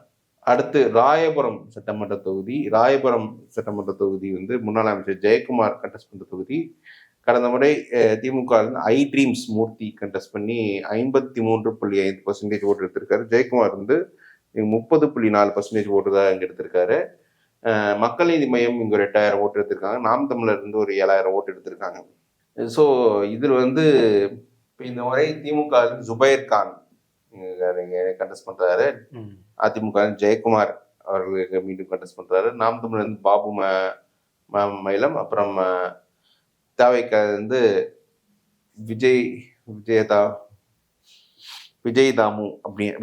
அடுத்து ராயபுரம் சட்டமன்ற தொகுதி. ராயபுரம் சட்டமன்ற தொகுதி வந்து முன்னாள் அமைச்சர் ஜெயக்குமார் கண்டெஸ்ட் பண்ற தொகுதி. கடந்த முறை திமுக ஐ ட்ரீம்ஸ் மூர்த்தி கண்டெஸ்ட் பண்ணி 53.5% ஓட்டு எடுத்திருக்காரு. ஜெயக்குமார் வந்து 30.4% ஓட்டு தான் இங்க எடுத்திருக்காரு. மக்கள் நீதி மையம் இங்க ஒரு 8000 ஓட்டு எடுத்திருக்காங்க. நாம் தமிழர் இருந்து ஒரு 7000 ஓட்டு எடுத்திருக்காங்க. ஸோ இதில் வந்து இந்த முறை திமுக ஜுபைர் கான் கண்டெஸ்ட் பண்றாரு. அதிமுக ஜெயக்குமார் அவர்களுக்கு மீண்டும் கண்டெஸ்ட் பண்றாரு. நாம் தமிழர் வந்து பாபு மயிலம், அப்புறம் தாவைக்க வந்து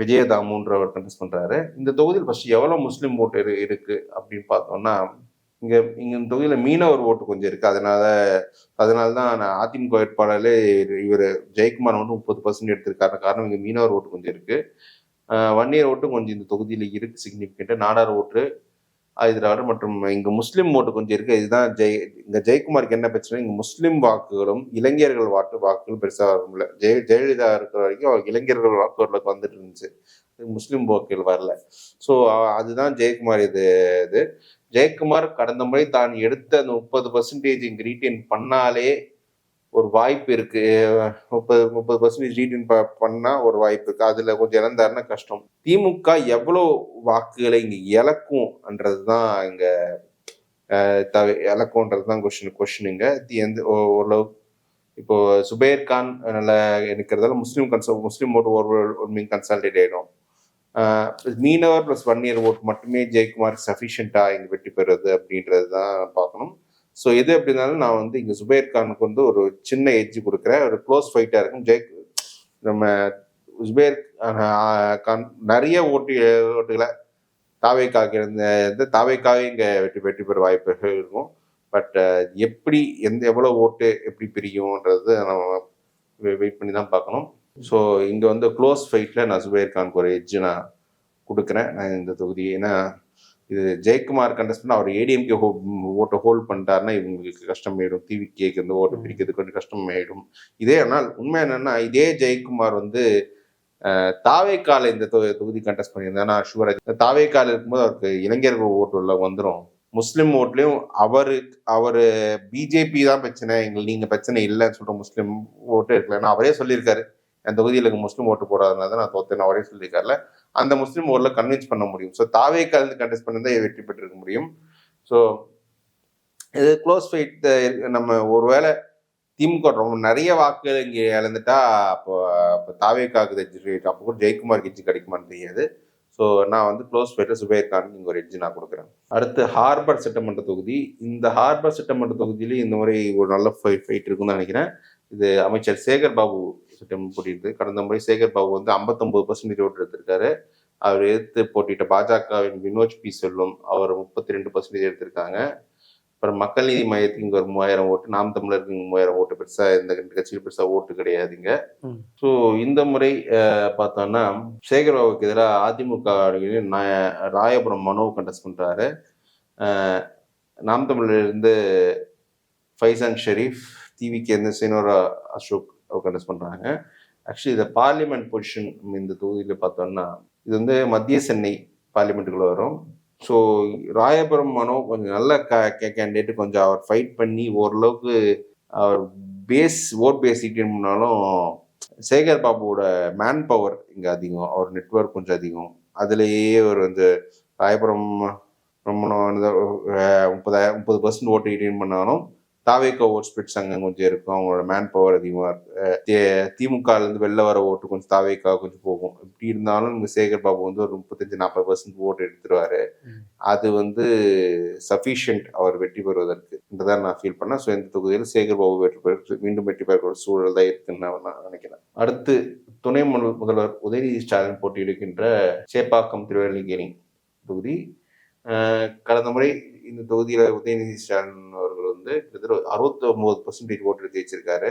விஜயதாமுன்றவர் கண்டெஸ்ட் பண்றாரு. இந்த தொகுதியில் ஃபர்ஸ்ட் எவ்வளவு முஸ்லீம் ஓட்டு இருக்கு அப்படின்னு பார்த்தோம்னா, இங்க இந்த தொகுதியில மீனவர் ஓட்டு கொஞ்சம் இருக்கு. அதனாலதான் நான் அதிமுக வேட்பாளர்ல இவர் ஜெயக்குமார் வந்து 30% எடுத்திருக்காரு. காரணம் இங்க மீனவர் ஓட்டு கொஞ்சம் இருக்கு. வன்னியர் ஓட்டு கொஞ்சம் இந்த தொகுதியில இருக்கு சிக்னிபிகண்ட். நாடார் ஓட்டு, ஆயுதராடு மற்றும் இங்க முஸ்லீம் ஓட்டு கொஞ்சம் இருக்கு. இதுதான் இங்க ஜெயக்குமாருக்கு என்ன பிரச்சனை, இங்க முஸ்லீம் வாக்குகளும் இளைஞர்கள் வாக்குகளும் பெருசா வரும்ல. ஜெயலலிதா இருக்கிற வரைக்கும் இளைஞர்கள் வாக்குகளுக்கு வந்துட்டு இருந்துச்சு, முஸ்லீம் வாக்குகள் வரல. ஸோ அதுதான் ஜெயக்குமார். இது ஜெயக்குமார் கடந்த முறை தான் எடுத்த அந்த 30% இங்க ரீட்டைன் பண்ணாலே ஒரு வாய்ப்பு இருக்கு. 30% ரீட்டைன் பண்ணா ஒரு வாய்ப்பு இருக்கு. அதுல கொஞ்சம் இழந்தாருன்னா கஷ்டம். திமுக எவ்வளவு வாக்குகளை இங்க இழக்கும்ன்றதுதான் இங்க இழக்கும்ன்றதுதான் கொஸ்டினுங்க. ஓரளவு இப்போ சுபேர் கான் நல்லா இருக்கிறதால முஸ்லீம் ஓட்டு ஒரு கன்சால்டேட் ஆயிடும். மீனவர் பிளஸ் வன்னியர் ஓட்டு மட்டுமே ஜெயக்குமார் சஃபிஷியண்டா இங்க வெற்றி பெறுறது அப்படின்றது தான் பார்க்கணும். ஸோ எது எப்படி இருந்தாலும் நான் வந்து இங்க சுபேர் கானுக்கு வந்து ஒரு சின்ன எட்ஜ் கொடுக்குறேன். ஒரு க்ளோஸ் ஃபைட்டா இருக்கும். நம்ம சுபேர் கான் நிறைய ஓட்டுகளை தாவைக்காக இங்க வெற்றி பெற வாய்ப்புகள் இருக்கும். பட் எப்படி எவ்வளவு ஓட்டு எப்படி பிரியும்ன்றது நம்ம வெயிட் பண்ணி தான் பார்க்கணும். ஸோ இங்க வந்து க்ளோஸ் ஃபைட்ல நான் சுபேர் கானுக்கு ஒரு எட்ஜ் நான் கொடுக்குறேன் நான் இந்த தொகுதி. ஏன்னா இது ஜெயக்குமார் கண்டெஸ்ட் பண்ண அவர் ஏடிஎம்கே ஓட்டை ஹோல்ட் பண்ணிட்டாருன்னா இவங்களுக்கு கஷ்டமாயிடும். டிவிகேக்கு வந்து ஓட்டு பிரிக்கிறது கொஞ்சம் கஷ்டமாயிடும். ஆனால் உண்மை என்னன்னா, இதே ஜெயக்குமார் வந்து தாவேக்கால இந்த தொகுதி கண்டெஸ்ட் பண்ணியிருந்தா ஷுவராஜ் தாவேக்கால இருக்கும்போது அவருக்கு இளைஞர்கள் ஓட்டு உள்ள வந்துடும். முஸ்லீம் ஓட்லயும் அவரு பிஜேபி தான் பிரச்சனை, நீங்க பிரச்சனை இல்லைன்னு சொல்ற முஸ்லீம் ஓட்டு இருக்கல. ஏன்னா அவரே சொல்லியிருக்காரு, என் தொகுதியில் முஸ்லீம் ஓட்டு போடாதனால நான் தோத்தேன்னு அவரே சொல்லியிருக்காருல. அந்த முஸ்லீம் ஓட்ல கன்வின்ஸ் பண்ண முடியும். ஸோ தாவே கலந்து கண்டெஸ்ட் பண்ணி தான் வெற்றி பெற்றிருக்க முடியும். ஸோ இது க்ளோஸ் ஃபைட். நம்ம ஒருவேளை திமுக ரொம்ப நிறைய வாக்குகள் இங்கே இழந்துட்டா அப்போ தாவேக்காவுக்கு எட்ஜ், அப்போ கூட ஜெயக்குமாருக்கு எட்ஜ் கிடைக்குமான்னு தெரியாது. ஸோ நான் வந்து க்ளோஸ் ஃபைட்டர் சுபேர் கானுக்கு இங்கே ஒரு எட்ஜ் நான் கொடுக்குறேன். அடுத்து ஹார்பர் சட்டமன்ற தொகுதி. இந்த ஹார்பர் சட்டமன்ற தொகுதியிலேயே இந்த முறை ஒரு நல்ல ஃபைட் இருக்குன்னு நினைக்கிறேன். இது அமைச்சர் சேகர் பாபு சட்டம் போட்டிட்டு. கடந்த முறை சேகர் பாபு வந்து 59% ஓட்டு எடுத்திருக்காரு. அவர் எதிர்த்து போட்டிட்ட பாஜகவின் வினோஜ் பி செல்வம் அவர் 32% எடுத்திருக்காங்க. அப்புறம் மக்கள் நீதி மையத்துக்கு இங்க ஒரு 3000 ஓட்டு, நாம் தமிழருக்கு 3000 ஓட்டு. பெருசா இந்த ரெண்டு கட்சியில் பெருசா ஓட்டு கிடையாதுங்க. ஸோ இந்த முறை பார்த்தோம்னா சேகர் பாபுக்கு எதிராக அதிமுக ராயபுரம் மனோ கண்டெஸ்ட் பண்றாரு. நாம் தமிழர் இருந்து ஃபைசான் ஷெரீப், டிவிக்கு இருந்து சீனோரா அசோக் கண்டெஸ்ட் பண்றாங்க. ஆக்சுவலி இந்த பார்லிமெண்ட் பொசிஷன் இந்த தொகுதியில் பார்த்தோம்னா இது வந்து மத்திய சென்னை பார்லிமெண்ட்டுக்குள்ள வரும். ஸோ ராயபுரம் மனோ கொஞ்சம் நல்ல கேண்டிடேட். கொஞ்சம் அவர் ஃபைட் பண்ணி ஓரளவுக்கு அவர் ஓட் பேஸ் ஈட்டின் பண்ணாலும் சேகர் பாபுவோட மேன் பவர் இங்கே அதிகம், அவர் நெட்வொர்க் கொஞ்சம் அதிகம். அதுலேயே ஒரு வந்து ராயபுரம் ரொம்ப 30% ஓட்டு ரீடைன் பண்ணாலும் தாவேக்கா ஓட் ஸ்பிரிட்ஸ் அங்கே கொஞ்சம் இருக்கும். அவங்களோட மேன் பவர் அதிகமாக இருக்கு. திமுகலேருந்து வெளில வர ஓட்டு கொஞ்சம் தாவேக்கா கொஞ்சம் போகும். இப்படி இருந்தாலும் இங்கே சேகர் பாபு வந்து ஒரு 35-40% ஓட்டு எடுத்துருவாரு. அது வந்து சஃபிஷியன்ட் அவர் வெற்றி பெறுவதற்கு என்றுதான் நான் ஃபீல் பண்ணேன். ஸோ இந்த தொகுதியில் சேகர் பாபு மீண்டும் வெற்றி பெற சூழல் தான் இருக்குன்னு நான் நினைக்கிறேன். அடுத்து துணை முதல்வர் உதயநிதி ஸ்டாலின் போட்டியிடுகின்ற சேப்பாக்கம் திருவல்லிக்கேணி தொகுதி. கடந்த முறை இந்த தொகுதியில் உதயநிதி ஸ்டாலின் அவர்கள் வந்து கிட்டத்தட்ட 69% ஓட்டு ஜெயிச்சிருக்காரு.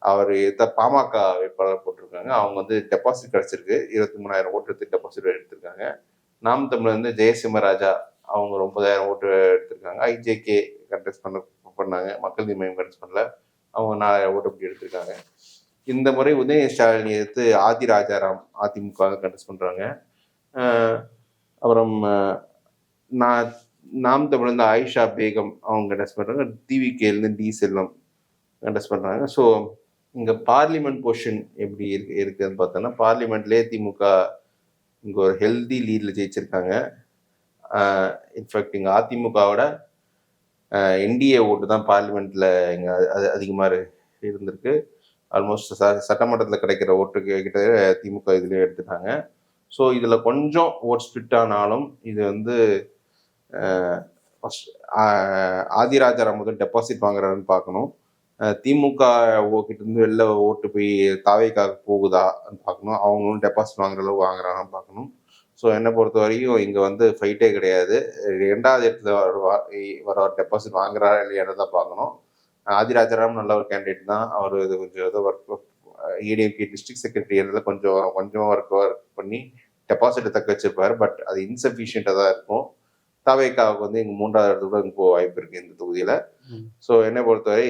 அவர் பாமக வேட்பாளர் போட்டிருக்காங்க. அவங்க வந்து டெபாசிட் கிடைச்சிருக்கு, 23,000 ஓட்டு எடுத்து டெபாசிட் எடுத்திருக்காங்க. நாம் தமிழர் வந்து ஜெயசிம்மராஜா அவங்க 9,000 ஓட்டு எடுத்திருக்காங்க. ஐஜேகே கண்டெஸ்ட் பண்ணாங்க, மக்கள் நீதி மையம் கண்டெஸ்ட் பண்ணல, அவங்க 4,000 ஓட்டு அப்படி எடுத்திருக்காங்க. இந்த முறை உதயநிதி ஸ்டாலின் எடுத்து ஆதி ராஜாராம் அதிமுக கண்டெஸ்ட் பண்றாங்க. அப்புறம் நாம் தமிழ் வந்து ஆயிஷா பேகம் அவங்க கண்டெஸ்ட் பண்றாங்க. டிவிகேலேருந்து டி செல்வம் கண்டெஸ்ட் பண்றாங்க. ஸோ இங்க பார்லிமெண்ட் பொசிஷன் எப்படி இருக்குன்னு பார்த்தோன்னா, பார்லிமெண்ட்லேயே திமுக இங்க ஒரு ஹெல்தி லீட்ல ஜெயிச்சிருக்காங்க. இன்ஃபேக்ட் இங்க அதிமுகவோட என்டிஏ ஓட்டு தான் பார்லிமெண்ட்ல இங்க அதிகமா இருந்திருக்கு. ஆல்மோஸ்ட் சட்டமன்றத்தில் கிடைக்கிற ஓட்டுக்கு கிட்ட திமுக இதுலயே எடுத்துட்டாங்க. ஸோ இதுல கொஞ்சம் ஓட் ஸ்பிட் ஆனாலும் இது வந்து ஆதிராஜாராம் முதல் டெபாசிட் வாங்குறாருன்னு பார்க்கணும். திமுக கிட்ட இருந்து வெளில ஓட்டு போய் தாவேக்காக போகுதா பார்க்கணும். அவங்களும் டெபாசிட் வாங்குற அளவு வாங்குறாங்கன்னு பார்க்கணும். ஸோ என்னை பொறுத்த வரைக்கும் இங்கே வந்து ஃபைட்டே கிடையாது. 2வது இடத்துல வர டெபாசிட் வாங்குறாரா இல்லையான்னு தான் பார்க்கணும். ஆதிராஜாராம் நல்ல ஒரு கேண்டிடேட் தான். அவர் இது கொஞ்சம் ஏதோ ஒர்க் ஏடிஎம்கே டிஸ்ட்ரிக்ட் செக்ரட்டரி இதில் கொஞ்சம் ஒர்க் பண்ணி டெபாசிட்டை தக்க வச்சிருப்பாரு. பட் அது இன்சஃபிஷியண்டாக தான் இருக்கும். தாவேக்காவுக்கு வந்து இங்கே 3வது இடத்துல இங்கே போக வாய்ப்பு இருக்கு இந்த தொகுதியில். ஸோ என்னை பொறுத்தவரை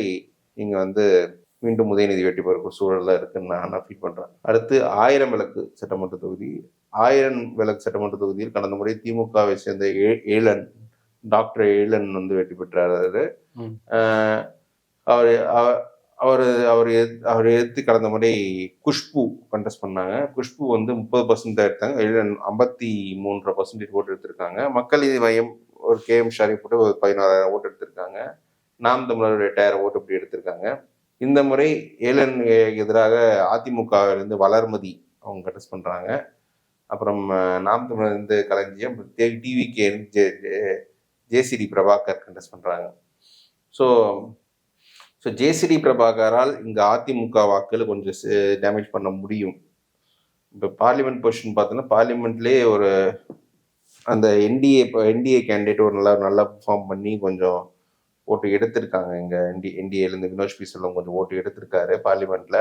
இங்கே வந்து மீண்டும் உதயநிதி வெற்றி பெற சூழல்ல இருக்குன்னு நான் ஃபீல் பண்றேன். அடுத்து 1000 விளக்கு சட்டமன்ற தொகுதி. 1000 விளக்கு சட்டமன்ற தொகுதியில் கடந்த முறை திமுகவை சேர்ந்த ஏழன் டாக்டர் ஏழன் வந்து வெற்றி பெற்றாரு. அவர் எதிர்த்து கடந்த முறை குஷ்பு கண்டெஸ்ட் பண்ணாங்க. குஷ்பு வந்து 30% எடுத்தாங்க. 53% ஓட்டு எடுத்திருக்காங்க. மக்கள் நீதி மையம் ஒரு KM ஷாரிஃப் போட்டு ஒரு 16,000 ஓட்டு எடுத்திருக்காங்க. நாம் தமிழர் 8,000 ஓட்டு இப்படி எடுத்திருக்காங்க. இந்த முறை ஏழன் எதிராக அதிமுகவிலிருந்து வளர்மதி அவங்க கண்டெஸ்ட் பண்றாங்க. அப்புறம் நாம் தமிழர் இருந்து களஞ்சியம் டிவிகே ஜேசிடி பிரபாகர் கண்டெஸ்ட் பண்றாங்க. ஸோ ஜேசிடி பிரபாகரால் இங்க அதிமுக வாக்குகள் கொஞ்சம் டேமேஜ் பண்ண முடியும். இப்போ பார்லிமெண்ட் பொசிஷன் பார்த்தோன்னா, பார்லிமெண்ட்லேயே ஒரு அந்த என்டிஏ கேண்டிடேட் ஒரு நல்லா பெர்ஃபார்ம் பண்ணி கொஞ்சம் ஓட்டு எடுத்திருக்காங்க. இங்க என்டிஏலேருந்து வினோஷ் பி செல்வம் கொஞ்சம் ஓட்டு எடுத்திருக்காரு பார்லிமெண்ட்ல.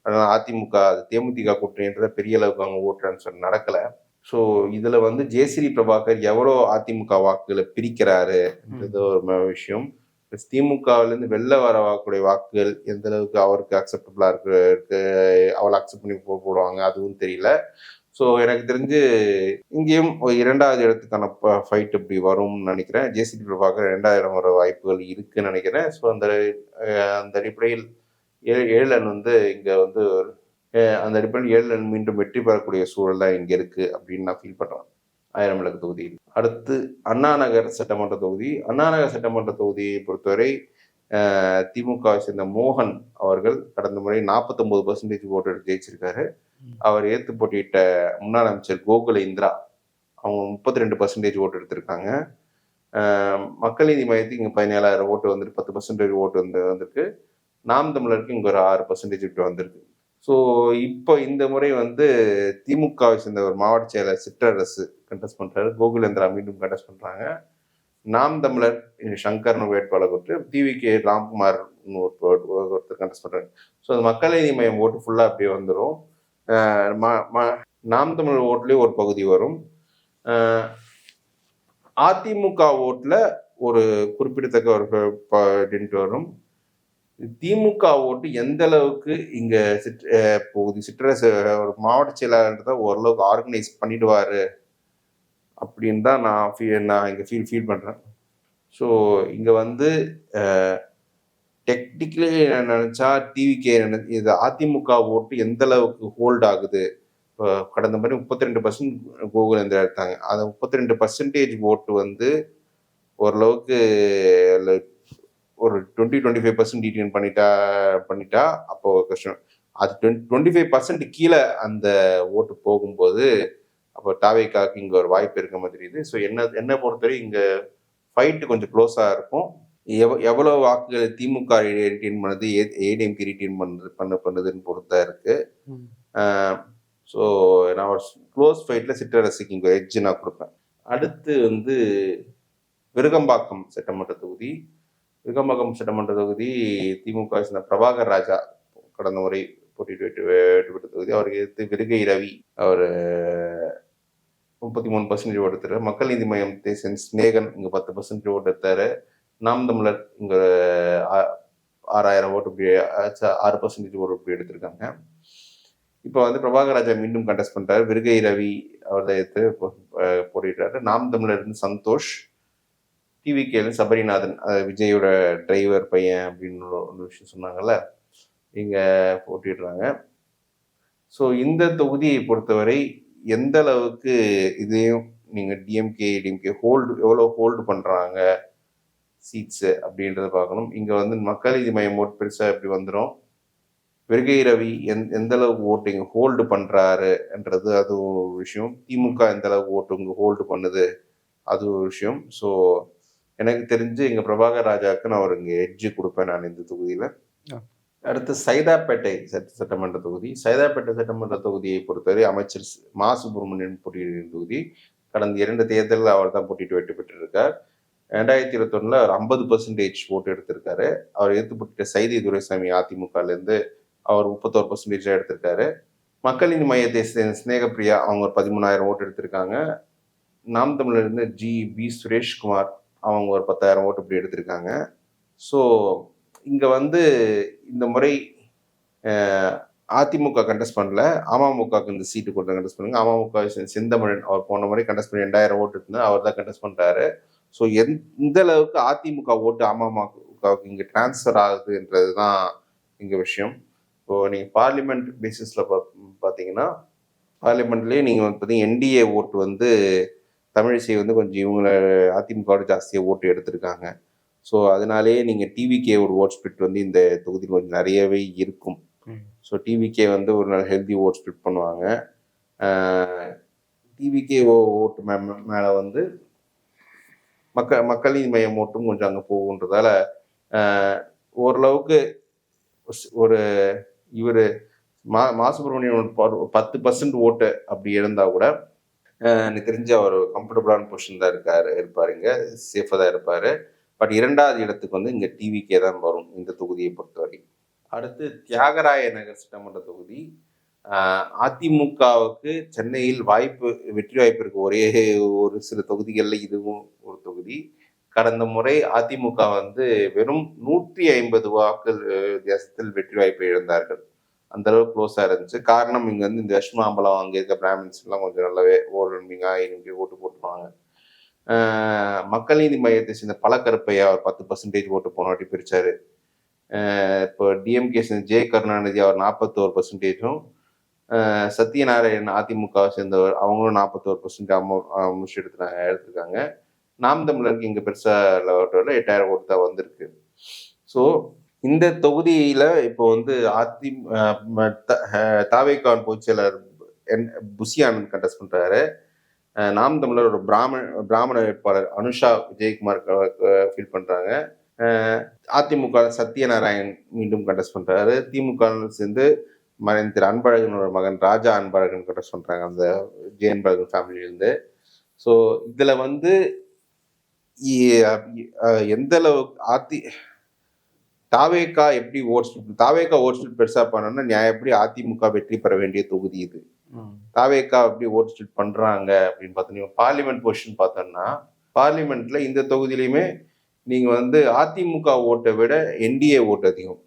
ஆனால் அதிமுக தேமுதிக கூட்டணின்ற பெரிய அளவுக்கு அவங்க ஓட்டு ட்ரான்ஸ்ஃபர் நடக்கல. ஸோ இதுல வந்து ஜேசிடி பிரபாகர் எவ்வளோ அதிமுக வாக்குகளை பிரிக்கிறாருன்றது ஒரு விஷயம். திமுகவிலேருந்து வெளில வரக்கூடிய வாக்குகள் எந்த அளவுக்கு அவருக்கு அக்செப்டபிளா இருக்கு அவளை அக்செப்ட் பண்ணி போடுவாங்க அதுவும் தெரியல. ஸோ எனக்கு தெரிஞ்சு இங்கேயும் 2வது இடத்துக்கான ஃபைட் இப்படி வரும்னு நினைக்கிறேன். ஜேசிடி பிரபாகர் 2வது இடம் வர வாய்ப்புகள் இருக்குன்னு நினைக்கிறேன். ஸோ அந்த அடிப்படையில் ஏழன் வந்து இங்க வந்து அந்த அடிப்படையில் ஏழன் மீண்டும் வெற்றி பெறக்கூடிய சூழல் தான் இங்க இருக்கு அப்படின்னு நான் ஃபீல் பண்றேன் 1000 விளக்கு தொகுதியில். அடுத்து அண்ணாநகர் சட்டமன்ற தொகுதி. அண்ணாநகர் சட்டமன்ற தொகுதியை பொறுத்தவரை திமுகவை சேர்ந்த மோகன் அவர்கள் கடந்த முறை 49% ஓட்டு எடுத்து ஜெயிச்சிருக்காரு. அவர் ஏற்று போட்டியிட்ட முன்னாள் அமைச்சர் கோகுல இந்திரா அவங்க 32% ஓட்டு எடுத்திருக்காங்க. மக்கள் நீதி மையத்துக்கு இங்க 17,000 ஓட்டு வந்துட்டு 10% ஓட்டு வந்திருக்கு. நாம் தமிழருக்கு இங்க ஒரு 6% வந்திருக்கு. ஸோ இப்போ இந்த முறை வந்து திமுகவை சேர்ந்த ஒரு மாவட்ட செயலர் சிற்றரசு கண்டெஸ்ட் பண்றாரு. கோகுலேந்திரா மீண்டும் கண்டெஸ்ட் பண்றாங்க. நாம் தமிழர் சங்கர்னு வேட்பாளர் கொடுத்து டிவிகே ராம்குமார் ஒருத்தர் கண்டெஸ்ட் பண்றாங்க. ஸோ அந்த மக்கள் நீதி மையம் ஓட்டு ஃபுல்லா அப்படியே வந்துடும். நாம் தமிழர் ஓட்டுலேயே ஒரு பகுதி வரும். அதிமுக ஓட்டுல ஒரு குறிப்பிடத்தக்க ஒரு வரும். திமுக ஓட்டு எந்த அளவுக்கு இங்க பகுதி சிற்றரசு ஒரு மாவட்ட செயலாளர் ஓரளவுக்கு ஆர்கனைஸ் பண்ணிடுவாரு அப்படின்னு தான் நான் இங்க ஃபீல் பண்றேன். ஸோ இங்க வந்து டெக்னிக்கலி நினைச்சா டிவிகே இது அதிமுக ஓட்டு எந்த அளவுக்கு ஹோல்ட் ஆகுது. கடந்த மாதிரி 32% கோகுல் இந்த எடுத்தாங்க. அந்த 32% ஓட்டு வந்து ஓரளவுக்கு ஒரு 20-25% டீடைன் பண்ணிட்டா அப்போ கஷ்டம். அது 25% கீழே அந்த ஓட்டு போகும்போது அப்போ தாவேக்காவுக்கு இங்க ஒரு வாய்ப்பு இருக்க மாதிரி தெரியுது. ஸோ என்ன பொறுத்தவரை இங்க ஃபைட்டு கொஞ்சம் க்ளோஸா இருக்கும். எவ்வளவு வாக்குகள் திமுக ரிட்டைன் பண்ணுது, ஏடிஎம்கே ரிட்டைன் பண்ணுதுன்னு பொறுத்தா இருக்கு. ஸோ நான் ஒரு க்ளோஸ் ஃபைட்ல சிற்றரசுக்கு இங்க எட்ஜ் நான் கொடுப்பேன். அடுத்து வந்து விருகம்பாக்கம் சட்டமன்ற தொகுதி. விருகம்பாக்கம் சட்டமன்ற தொகுதி திமுக பிரபாகர் ராஜா கடந்த முறை போட்டிட்டு வெற்றி பெற்ற தொகுதி. அவருக்கு எதிர்த்து விருகை ரவி அவர் 33% ஓட்டு எடுத்தாரு. மக்கள் நீதி மையத்தை ஸ்நேகன் இங்க 10% ஓட்டு எடுத்தாரு. நாம் தமிழர் இங்க 6000 ஓட்டு இப்படி 6% ஓட்டு இப்படி எடுத்திருக்காங்க. இப்போ வந்து பிரபாகர் ராஜா மீண்டும் கண்டெஸ்ட் பண்றாரு. விருகை ரவி அவரை எடுத்து போட்டிடுறாரு. நாம் தமிழர் சந்தோஷ், டிவிகேல சபரிநாதன் விஜயோட டிரைவர் பையன் அப்படின்னு ஒரு விஷயம் சொன்னாங்கல்ல, இங்க போட்டிடுறாங்க. ஸோ இந்த தொகுதியை பொறுத்தவரை எந்த அளவுக்கு இதையும் நீங்க டிஎம்கே எவ்வளோ ஹோல்டு பண்றாங்க சீட்ஸ் அப்படின்றத பார்க்கணும். இங்க வந்து மக்கள் நீதி மையம் ஓட்டு பெருசா எப்படி வந்துடும், விருகை ரவி எந்த அளவுக்கு ஓட்டு இங்க ஹோல்டு பண்றாருன்றது அது ஒரு விஷயம். திமுக எந்த அளவுக்கு ஓட்டு இங்க ஹோல்டு பண்ணுது அது ஒரு விஷயம். ஸோ எனக்கு தெரிஞ்சு இங்க பிரபாகர் ராஜாவுக்கு நான் ஒரு இங்க எட்ஜு கொடுப்பேன் நான் இந்த தொகுதியில. அடுத்து சைதாப்பேட்டை சட்டமன்ற தொகுதி. சைதாப்பேட்டை சட்டமன்ற தொகுதியை பொறுத்தவரை அமைச்சர் மா சுப்பிரமணியன் போட்டியிடும் தொகுதி. கடந்த 2 தேர்தலில் அவர் தான் போட்டிட்டு வெற்றி பெற்றிருக்கார். 2021 அவர் 50% ஓட்டு எடுத்திருக்காரு. அவர் எதிர்த்து போட்டிட்ட சைதை துரைசாமி அதிமுகலேருந்து அவர் 31% எடுத்திருக்காரு. மக்கள் நீதி மையத்தை ஸ்நேகப்பிரியா அவங்க ஒரு 13,000 ஓட்டு எடுத்திருக்காங்க. நாம் தமிழர்லேருந்து பி சுரேஷ்குமார் அவங்க ஒரு 10,000 ஓட்டு இப்படி எடுத்திருக்காங்க. ஸோ இங்க வந்து இந்த முறை அதிமுக கண்டெஸ்ட் பண்ணல, அமமுகவுக்கு இந்த சீட்டு கொடுத்த கண்டெஸ்ட் பண்ணுங்க. அமமுக செந்தமிழன் அவர் போன முறை கண்டெஸ்ட் பண்ணி 2000 ஓட்டு இருந்தா அவர் தான் கண்டெஸ்ட் பண்றாரு. ஸோ எந்த அளவுக்கு அதிமுக ஓட்டு அமமுகவுக்கு இங்க டிரான்ஸ்ஃபர் ஆகுதுன்றது தான் இங்க விஷயம். இப்போ நீங்க பார்லிமெண்ட் பேசிஸ்ல பாத்தீங்கன்னா பார்லிமெண்ட்லயே நீங்க பார்த்தீங்கன்னா என்டிஏ ஓட்டு வந்து தமிழிசை வந்து கொஞ்சம் இவங்களை அதிமுகவோட ஜாஸ்தியாக ஓட்டு எடுத்திருக்காங்க. ஸோ அதனாலேயே நீங்கள் டிவிகே ஒரு ஓட் ஸ்பிரிட் வந்து இந்த தொகுதியில் கொஞ்சம் நிறையவே இருக்கும். ஸோ டிவிகே வந்து ஒரு நல்ல ஹெல்தி ஓட் ஸ்பிரிட் பண்ணுவாங்க. டிவிகே ஓட்டு மேலே வந்து மக்கள் நீதி மையம் ஓட்டும் கொஞ்சம் அங்கே போகுன்றதால ஓரளவுக்கு ஒரு இவர் மா சுப்பிரமணியன் 10% ஓட்டு அப்படி இருந்தால் கூட எனக்கு தெரிஞ்சு அவர் கம்ஃபர்டபுளான பொசிஷன் தான் இருப்பார், இங்கே சேஃபாக தான் இருப்பார். பட் 2வது இடத்துக்கு வந்து இங்கே டிவிகே தான் வரும் இந்த தொகுதியை பொறுத்தவரை. அடுத்து தியாகராய நகர் சட்டமன்ற தொகுதி. அதிமுகவுக்கு சென்னையில் வெற்றி வாய்ப்பு இருக்கு ஒரே ஒரு சில தொகுதிகளில் இதுவும் ஒரு தொகுதி. கடந்த முறை அதிமுக வந்து வெறும் 150 வாக்கு வித்தியாசத்தில் வெற்றி வாய்ப்பை இழந்தார்கள். அந்த அளவுக்கு க்ளோஸா இருந்துச்சு. காரணம் இங்க வந்து இந்த வெஷ்மாம்பலம் அங்கே இருக்க பிராமின்ஸ் எல்லாம் கொஞ்சம் நல்லாவே ஓட்டு போட்டுருவாங்க. மக்கள் நீதி மையத்தை சேர்ந்த பலகருப்பையா அவர் 10% ஓட்டு போன வாட்டி பிரிச்சாரு. இப்போ டிஎம்கே சேர்ந்த ஜே கருணாநிதி அவர் 41%, சத்யநாராயணன் அதிமுக சேர்ந்தவர் அவங்களும் 41% முடிச்சு எடுத்திருக்காங்க. நாம் தமிழருக்கு இங்க பெருசா 8000 ஓட்டு தான் வந்திருக்கு. ஸோ இந்த தொகுதியில இப்போ வந்து தாவேகான் பொதுச்செயலர் புசி ஆனந்த் கண்டெஸ்ட் பண்றாரு. நாம் தமிழர் ஒரு பிராமண வேட்பாளர் அனுஷா விஜயகுமார் ஃபீல் பண்றாங்க. அதிமுக சத்யநாராயண் மீண்டும் கண்டெஸ்ட் பண்றாரு. திமுக சேர்ந்து மறைந்த அன்பழகனோட மகன் ராஜா அன்பழகன் கண்டெஸ்ட் பண்றாங்க அந்த ஜே அன்பழகன் ஃபேமிலியிலிருந்து. ஸோ இதுல வந்து எந்த அளவுக்கு தாவேகா எப்படி தாவேகா ஓட் ஸ்பிளிட் பெருசா பண்ணணும்னா எப்படி அதிமுக வெற்றி பெற வேண்டிய தொகுதி இது. தாவேகா எப்படி ஓட் ஸ்பிளிட் பண்றாங்க அப்படின்னு பார்த்தோம். பார்லிமெண்ட் பொசிஷன் பார்த்தோம்னா பார்லிமெண்ட்ல இந்த தொகுதியிலுமே நீங்க வந்து அதிமுக ஓட்டை விட என்டிஏ ஓட்டு அதிகம்.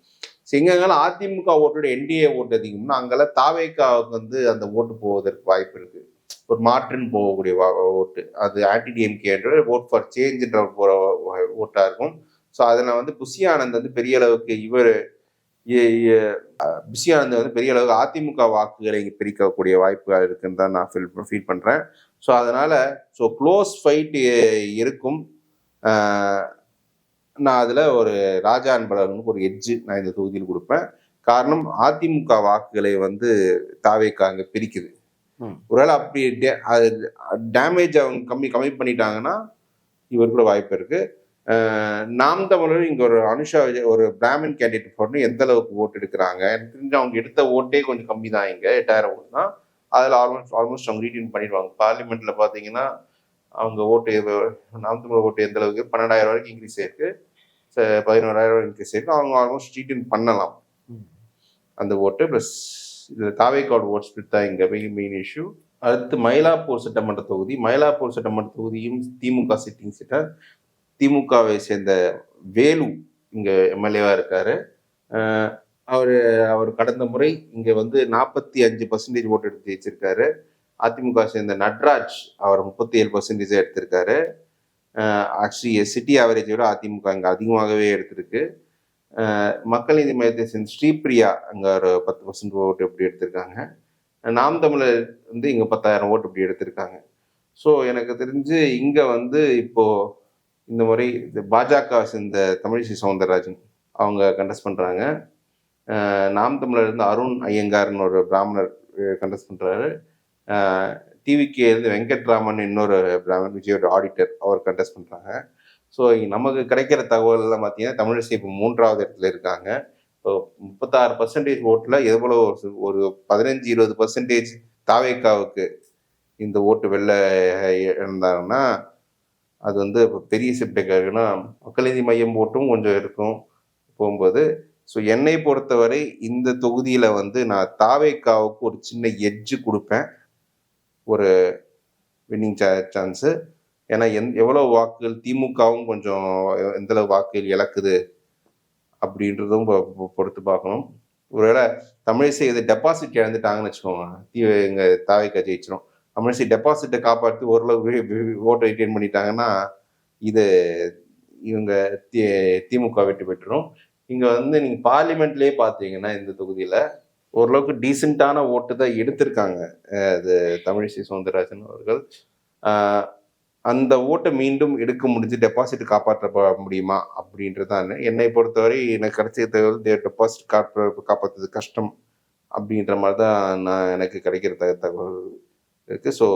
எங்கெங்கெல்லாம் அதிமுக ஓட்டோட என்டிஏ ஓட்டு அதிகம்னா அங்கெல்லாம் தாவேகாவுக்கு வந்து அந்த ஓட்டு போவதற்கு வாய்ப்பு இருக்கு. ஒரு மாற்றுன்னு போகக்கூடிய ஓட்டு அது ஆன்டி டிஎம்கே ஓட் ஃபார் சேஞ்சுன்ற போற ஓட்டா இருக்கும். ஸோ அதில் வந்து புஷி ஆனந்த் வந்து பெரிய அளவுக்கு புஷி ஆனந்த் வந்து பெரிய அளவுக்கு அதிமுக வாக்குகளை இங்கே பிரிக்கக்கூடிய வாய்ப்புகள் இருக்குன்னு தான் நான் ஃபீல் பண்ணுறேன். ஸோ அதனால க்ளோஸ் ஃபைட் இருக்கும். நான் அதில் ஒரு ராஜா அன்பழகனுக்கு ஒரு எட்ஜு நான் இந்த தொகுதியில் கொடுப்பேன். காரணம் அதிமுக வாக்குகளை வந்து தாவேக்கா அங்கே பிரிக்குது. ஒருவேளை அப்படி டேமேஜ் அவங்க கம்மி பண்ணிட்டாங்கன்னா இவர் கூட வாய்ப்பு இருக்கு. நாம் தமிழர் இங்கே ஒரு அனுஷா ஒரு பிராமின் கேண்டிடேட் போட்டு எந்த அளவுக்கு ஓட்டு எடுக்கிறாங்க எனக்கு தெரிஞ்சு அவங்க எடுத்த ஓட்டே கொஞ்சம் கம்மி தான். இங்கே 8000 ஓட்டு தான். அதில் ஆல்மோஸ்ட் அவங்க ரீட்டைன் பண்ணிடுவாங்க. பார்லிமெண்ட்ல பார்த்தீங்கன்னா அவங்க ஓட்டு நாம் தமிழர் ஓட்டு எந்த அளவுக்கு 12,000 வரைக்கும் இன்க்ரீஸ் ஆயிருக்கு, 11,000 இன்க்ரீஸ் ஆயிருக்கு. அவங்க ஆல்மோஸ்ட் ரீட்டைன் பண்ணலாம் அந்த ஓட்டு. ப்ளஸ் இதில் தாவேக்காவோட ஓட் ஸ்பிளிட் தான் இங்கே மெயின் இஷ்யூ. அடுத்து மயிலாப்பூர் சட்டமன்ற தொகுதி. மயிலாப்பூர் சட்டமன்ற தொகுதியும் திமுக சிட்டிங் சீட்டர். திமுகவை சேர்ந்த வேலு இங்கே எம்எல்ஏவாக இருக்காரு. அவர் கடந்த முறை இங்கே வந்து 45% ஓட்டு எடுத்து ஜெயிச்சிருக்காரு. அதிமுக சேர்ந்த நட்ராஜ் அவர் 37% எடுத்திருக்காரு. ஆக்சுவலி சிட்டி ஆவரேஜை விட அதிமுக இங்கே அதிகமாகவே எடுத்திருக்கு. மக்கள் நீதி மையத்தை சேர்ந்த ஸ்ரீபிரியா அங்கே ஒரு 10% ஓட்டு எப்படி எடுத்திருக்காங்க. நாம் தமிழர் வந்து இங்கே 10,000 ஓட்டு இப்படி எடுத்திருக்காங்க. ஸோ எனக்கு தெரிஞ்சு இங்கே வந்து இப்போ இந்த முறை பாஜக சேர்ந்த தமிழிசை சவுந்தரராஜன் அவங்க கண்டெஸ்ட் பண்ணுறாங்க. நாம் தமிழர் இருந்து அருண் ஐயங்கார்னு ஒரு பிராமணர் கண்டெஸ்ட் பண்ணுறாரு. டிவிகே இருந்து வெங்கட்ராமன் இன்னொரு பிராமணர் விஜயோட ஆடிட்டர் அவர் கண்டெஸ்ட் பண்ணுறாங்க. ஸோ நமக்கு கிடைக்கிற தகவல்லாம் பார்த்தீங்கன்னா தமிழிசை இப்போ 3வது இடத்துல இருக்காங்க. இப்போ 36% ஓட்டில் எவ்வளோ ஒரு 15-20% தாவேக்காவுக்கு இந்த ஓட்டு வெளில இருந்தாங்கன்னா அது வந்து பெரிய சிப்டேக்காக இருக்குன்னா மக்கள் நீதி மையம் ஓட்டும் கொஞ்சம் இருக்கும் போகும்போது. ஸோ என்னை பொறுத்தவரை இந்த தொகுதியில் வந்து நான் தாவேக்காவுக்கு ஒரு சின்ன எட்ஜு கொடுப்பேன், ஒரு வின்னிங் சான்ஸு. ஏன்னா எவ்வளோ வாக்குகள் திமுகவும் கொஞ்சம் எந்தளவு வாக்குகள் இழக்குது அப்படின்றதும் பொறுத்து பார்க்கணும். ஒருவேளை தமிழிசை இது டெபாசிட் இழந்துட்டாங்கன்னு வச்சுக்கோங்க, எங்கள் தாவேக்கா ஜெயிச்சிடும். தமிழிசை டெபாசிட்டை காப்பாற்றி ஓரளவு ஓட்டை ரிட்டைன் பண்ணிட்டாங்கன்னா இது இவங்க திமுக வெற்றி பெற்றுரும். இங்கே வந்து நீங்கள் பார்லிமெண்ட்லேயே பார்த்தீங்கன்னா இந்த தொகுதியில் ஓரளவுக்கு டீசெண்டான ஓட்டு தான் எடுத்திருக்காங்க அது தமிழிசை சவுந்தரராஜன் அவர்கள். அந்த ஓட்டை மீண்டும் எடுக்க முடிஞ்சு டெபாசிட் காப்பாற்ற முடியுமா அப்படின்றதான் என்னை பொறுத்தவரை எனக்கு கிடைச்ச தகவல் டெபாசிட் காப்பாற்றுறது கஷ்டம் அப்படின்ற மாதிரி தான் எனக்கு கிடைக்கிற தகவல் இருக்குது. ஸோ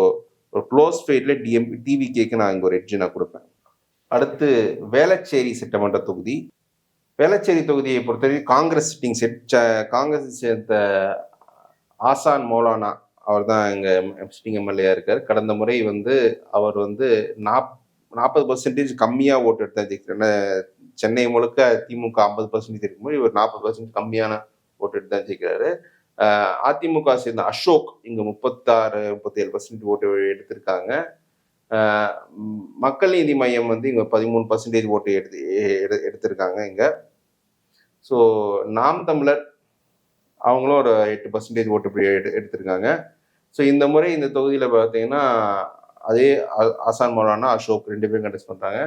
ஒரு க்ளோஸ் ஃபைட்டில் டிவிகேக்கு நான் இங்கே ஒரு எட்ஜு நான் கொடுப்பேன். அடுத்து வேளச்சேரி சட்டமன்ற தொகுதி. வேளச்சேரி தொகுதியை பொறுத்தவரை காங்கிரஸ் சிட்டிங் காங்கிரஸ் சேர்ந்த ஆசான் மௌலானா அவர் தான் இங்கே சிட்டிங் எம்எல்ஏ இருக்கார். கடந்த முறை வந்து அவர் வந்து 40% கம்மியாக ஓட்டு எடுத்து சென்னை முழுக்க திமுக 50% இருக்கும்போது இவர் 40% கம்மியான ஓட்டு எடுத்து தான் ஜெயிக்கிறாரு. அதிமுக சேர்ந்த அசோக் இங்கே 36-37% ஓட்டு எடுத்திருக்காங்க. மக்கள் நீதி மையம் வந்து இங்கே 13% ஓட்டு எடுத்திருக்காங்க இங்கே. ஸோ நாம் தமிழர் அவங்களும் ஒரு 8% ஓட்டு இப்படி எடுத்திருக்காங்க. ஸோ இந்த முறை இந்த தொகுதியில் பார்த்தீங்கன்னா அதே ஆசான் மௌலானா அசோக் 2 பேரும் கண்டெஸ்ட் பண்ணுறாங்க.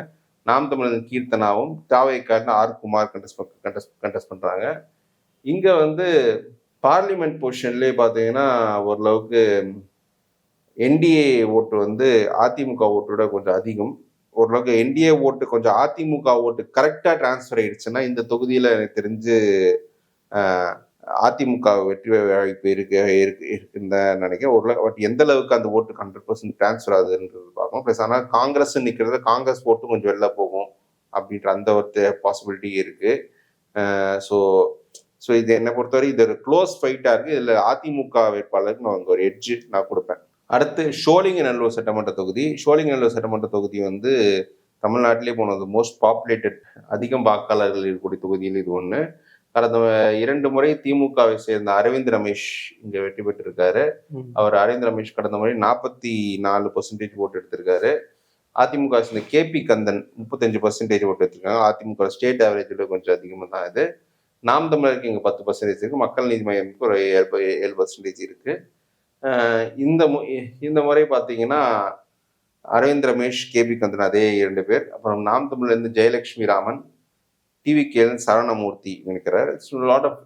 நாம் தமிழர் கீர்த்தனாவும் தாவேக்காரன் ஆர் குமார் கண்டெஸ்ட் பண்ணுறாங்க. இங்கே வந்து பார்லிமெண்ட் பொசிஷன்லேயே பார்த்தீங்கன்னா ஓரளவுக்கு என்டிஏ ஓட்டு வந்து அதிமுக ஓட்டோட கொஞ்சம் அதிகம். ஓரளவுக்கு என்டிஏ ஓட்டு கொஞ்சம் அதிமுக ஓட்டு கரெக்டாக டிரான்ஸ்ஃபர் ஆயிடுச்சுன்னா இந்த தொகுதியில் எனக்கு தெரிஞ்சு அதிமுக வெற்றி வாய்ப்பு இருக்குன்னு தான் நினைக்கிறேன். ஒரு எந்த அளவுக்கு அந்த ஓட்டு 100% டிரான்ஸ்ஃபர் ஆகுதுன்றது பார்க்கணும். ப்ளஸ் ஆனால் காங்கிரஸ் நிற்கிறது காங்கிரஸ் ஓட்டு கொஞ்சம் வெளில போகும் அப்படின்ற அந்த ஒரு பாசிபிலிட்டி இருக்கு. ஸோ இது என்னை பொறுத்தவரை இது ஒரு க்ளோஸ் ஃபைட்டாக இருக்குது. இதில் அதிமுக வேட்பாளருக்கு நான் அங்கே ஒரு எட்ஜு நான் கொடுப்பேன். அடுத்து சோழிங்கநல்லூர் சட்டமன்ற தொகுதி. சோழிங்கநல்லூர் சட்டமன்ற தொகுதி வந்து தமிழ்நாட்டிலே போனது மோஸ்ட் பாப்புலேட்டட் அதிகம் வாக்காளர்கள் இருக்கக்கூடிய தொகுதியில் இது ஒன்று. கடந்த 2 முறை திமுகவை சேர்ந்த அரவிந்த் ரமேஷ் இங்கே வெற்றி பெற்றிருக்காரு. அவர் அரவிந்த் ரமேஷ் கடந்த முறை 44% ஓட்டு எடுத்திருக்காரு. அதிமுக சேர்ந்த கேபி கந்தன் 35% ஓட்டு எடுத்திருக்காங்க. அதிமுக ஸ்டேட் ஆவரேஜோட கொஞ்சம் அதிகமாக தான் இது. நாம் தமிழருக்கு இங்கே 10% இருக்கு. மக்கள் நீதி மையத்துக்கு ஒரு 7% இருக்கு. இந்த முறை பார்த்தீங்கன்னா அரவிந்த் ரமேஷ், கேபி கந்தன் அதே 2 பேர். அப்புறம் நாம் தமிழ்லேருந்து ஜெயலட்சுமி ராமன், டிவிகேல சரவணமூர்த்தி நினைக்கிறார். லாட் ஆஃப்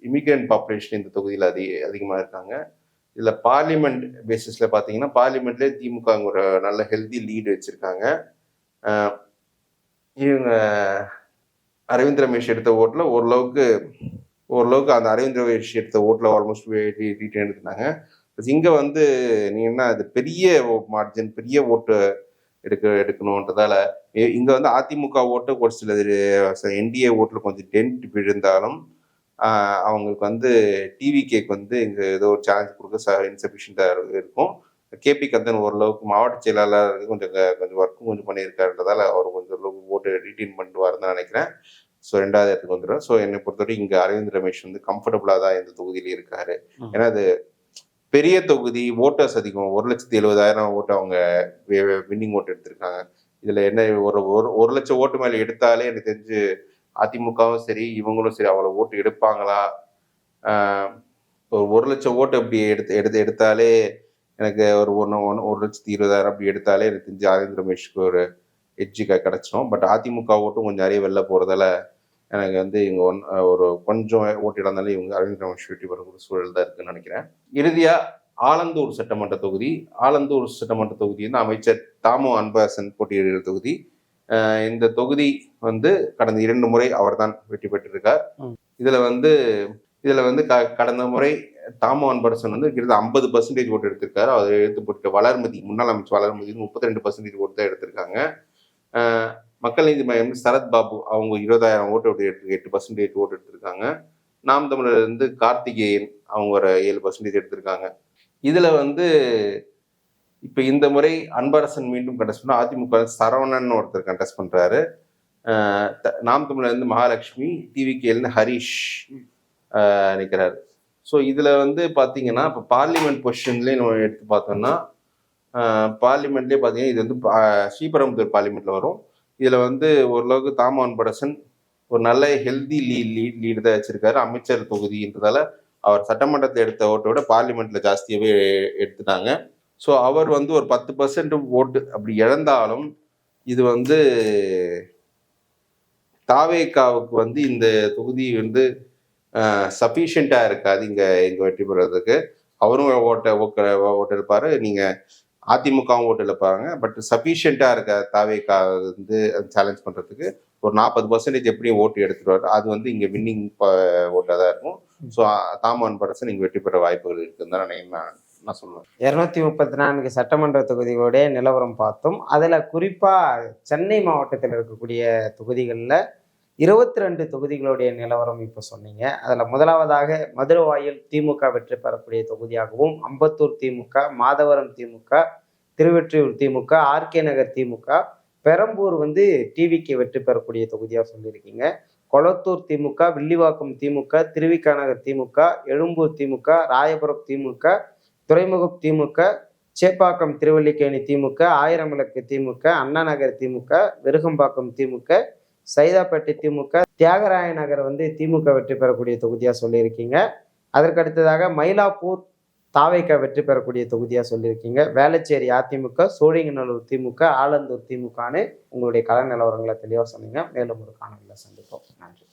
இமிகிரண்ட் பாப்புலேஷன் இந்த தொகுதியில் அதிகமாக இருக்காங்க. இதில் பார்லிமெண்ட் பேசிஸில் பார்த்தீங்கன்னா பார்லிமெண்ட்லேயே திமுக ஒரு நல்ல ஹெல்தி லீடு வச்சுருக்காங்க. இவங்க அரவிந்த் ரமேஷ் எடுத்த ஓட்டில் ஓரளவுக்கு அந்த அரவிந்த் ரமேஷ் எடுத்த ஓட்டில் ஆல்மோஸ்ட் ரீட்டன் எடுத்துட்டாங்க. இங்கே வந்து நீங்கள் என்ன அது பெரிய மார்ஜின் பெரிய ஓட்டு எடுக்கணுன்றதால இங்கே வந்து அதிமுக ஓட்டு ஒரு சில என்டிஏ ஓட்டில் கொஞ்சம் டென்ட் விழுந்தாலும் அவங்களுக்கு வந்து டிவிகேக்கு வந்து இங்கே ஏதோ ஒரு சேலஞ்ச் கொடுக்க இன்சபிஷியண்டாக இருக்கும். கேபி கந்தன் ஓரளவுக்கு மாவட்ட செயலாளர் கொஞ்சம் ஒர்க்கும் கொஞ்சம் பண்ணியிருக்காருன்றதால அவர் கொஞ்சம் அளவுக்கு ஓட்டு ரீட்டைன் பண்ணிட்டு நினைக்கிறேன். ஸோ 2வது இடத்துக்கு வந்துடும். ஸோ என்னை பொறுத்தவரை இங்கே அரவிந்த் ரமேஷ் வந்து கம்ஃபர்டபுளாக தான் இந்த தொகுதியில இருக்காரு. ஏன்னா அது பெரிய தொகுதி, ஓட்டர்ஸ் அதிகம், 1,70,000 ஓட்டு அவங்க வின்னிங் ஓட்டு எடுத்திருக்காங்க. இதுல என்ன ஒரு லட்சம் ஓட்டு மேலே எடுத்தாலே எனக்கு தெரிஞ்சு அதிமுகவும் சரி இவங்களும் சரி அவ்வளோ ஓட்டு எடுப்பாங்களா? ஒரு லட்சம் ஓட்டு அப்படி எடுத்தாலே எனக்கு ஒரு 1,20,000 அப்படி எடுத்தாலே எனக்கு தெரிஞ்சு அரவிந்த் ரமேஷ்க்கு ஒரு எட்ஜி கிடைச்சிடும். பட் அதிமுக ஓட்டும் கொஞ்சம் நிறைய வெளில போறதால எனக்கு வந்து இங்க ஒரு கொஞ்சம் ஓட்டு இழந்தாலும் இவங்க அரவிந்த் ரமேஷ் வெற்றி பெறக்கூடிய சூழல் தான் இருக்குன்னு நினைக்கிறேன். இறுதியா ஆலந்தூர் சட்டமன்ற தொகுதி. ஆலந்தூர் சட்டமன்ற தொகுதி வந்து அமைச்சர் தாமோ அன்பரசன் போட்டியிடுகிற தொகுதி. இந்த தொகுதி வந்து கடந்த 2 முறை அவர் தான் வெற்றி பெற்றிருக்கார். இதுல வந்து கடந்த முறை தாமோ அன்பரசன் வந்து கிட்டத்தட்ட 50% ஓட்டு எடுத்திருக்காரு. அவர் எடுத்து போட்டு வளர்மதி, முன்னாள் அமைச்சர் வளர்மதி 32% ஓட்டு தான் எடுத்திருக்காங்க. மக்கள் நீதி மையம் சரத் பாபு அவங்க 20,000 ஓட்டு 8% ஓட்டு எடுத்திருக்காங்க. நாம் தமிழர் இருந்து கார்த்திகேயன் அவங்க ஒரு 7% எடுத்திருக்காங்க. இதுல வந்து இப்ப இந்த முறை அன்பரசன் மீண்டும் கண்டஸ்ட் பண்ணா அதிமுக சரவணன் ஒருத்தர் கண்டஸ்ட் பண்றாரு. நாம் தமிழர் இருந்து மகாலட்சுமி, டிவிகேல ஹரிஷ் நிற்கிறாரு. ஸோ இதுல வந்து பாத்தீங்கன்னா இப்போ பார்லிமெண்ட் பொசிஷன்லேயே நம்ம எடுத்து பார்த்தோம்னா பார்லிமெண்ட்லேயே பார்த்தீங்கன்னா இது வந்து ஸ்ரீபெரும்புதூர் பார்லிமெண்ட்ல வரும். இதுல வந்து ஓரளவுக்கு தாமோ அன்பரசன் ஒரு நல்ல ஹெல்தி லீடு தான் வச்சிருக்காரு. அமைச்சர் தொகுதின்றதால அவர் சட்டமன்றத்தை எடுத்த ஓட்டை விட பார்லிமெண்ட்ல ஜாஸ்தியாவே எடுத்துட்டாங்க. ஸோ அவர் வந்து ஒரு 10% ஓட்டு அப்படி இழந்தாலும் இது வந்து தாவேகாவுக்கு வந்து இந்த தொகுதி வந்து சஃபிஷியண்டா இருக்காது இங்க வெற்றி பெறதுக்கு. அவரும் ஓட்டு எடுப்பாரு, நீங்க அதிமுகவும் ஓட்டு எடுப்பாங்க. பட் சஃபிஷியண்டா இருக்க தாவேகா வந்து சேலஞ்ச் பண்றதுக்கு ஒரு 40% எப்படியும் ஓட்டு எடுத்துருவாரு. அது வந்து இங்க வின்னிங் ஓட்டாக தான் இருக்கும். ஸோ தாமோ அன்பரசன் இங்க வெற்றி பெற வாய்ப்புகள் இருக்குன்னு தான் நான் சொல்லுவேன். 234 சட்டமன்ற தொகுதிகளுடைய நிலவரம் பார்த்தோம். அதுல குறிப்பா சென்னை மாவட்டத்தில் இருக்கக்கூடிய தொகுதிகளில் 22 தொகுதிகளுடைய நிலவரம் இப்போ சொன்னீங்க. அதில் முதலாவதாக மதுரவாயில் திமுக வெற்றி பெறக்கூடிய தொகுதியாகவும், அம்பத்தூர் திமுக, மாதவரம் திமுக, திருவெற்றியூர் திமுக, ஆர்கே நகர் திமுக, பெரம்பூர் வந்து டிவிக்கு வெற்றி பெறக்கூடிய தொகுதியாக சொல்லியிருக்கீங்க. கொளத்தூர் திமுக, வில்லிவாக்கம் திமுக, திருவிக நகர் திமுக, எழும்பூர் திமுக, ராயபுரம் திமுக, துறைமுகம் திமுக, சேப்பாக்கம் திருவல்லிக்கேணி திமுக, ஆயிரம்விளக்கு திமுக, அண்ணா நகர் திமுக, விருகம்பாக்கம் திமுக, சைதாப்பேட்டை திமுக, தியாகராய நகர் வந்து திமுக வெற்றி பெறக்கூடிய தொகுதியாக சொல்லியிருக்கீங்க. அதற்கு அடுத்ததாக மயிலாப்பூர் தாவேகா வெற்றி பெறக்கூடிய தொகுதியாக சொல்லியிருக்கீங்க. வேளச்சேரி அதிமுக, சோழிங்கநல்லூர் திமுக, ஆலந்தூர் திமுகன்னு உங்களுடைய கள நிலவரங்களை தெளிவாக சொன்னீங்க. மேலும் ஒரு காணொலியில் சந்திப்போம். நன்றி.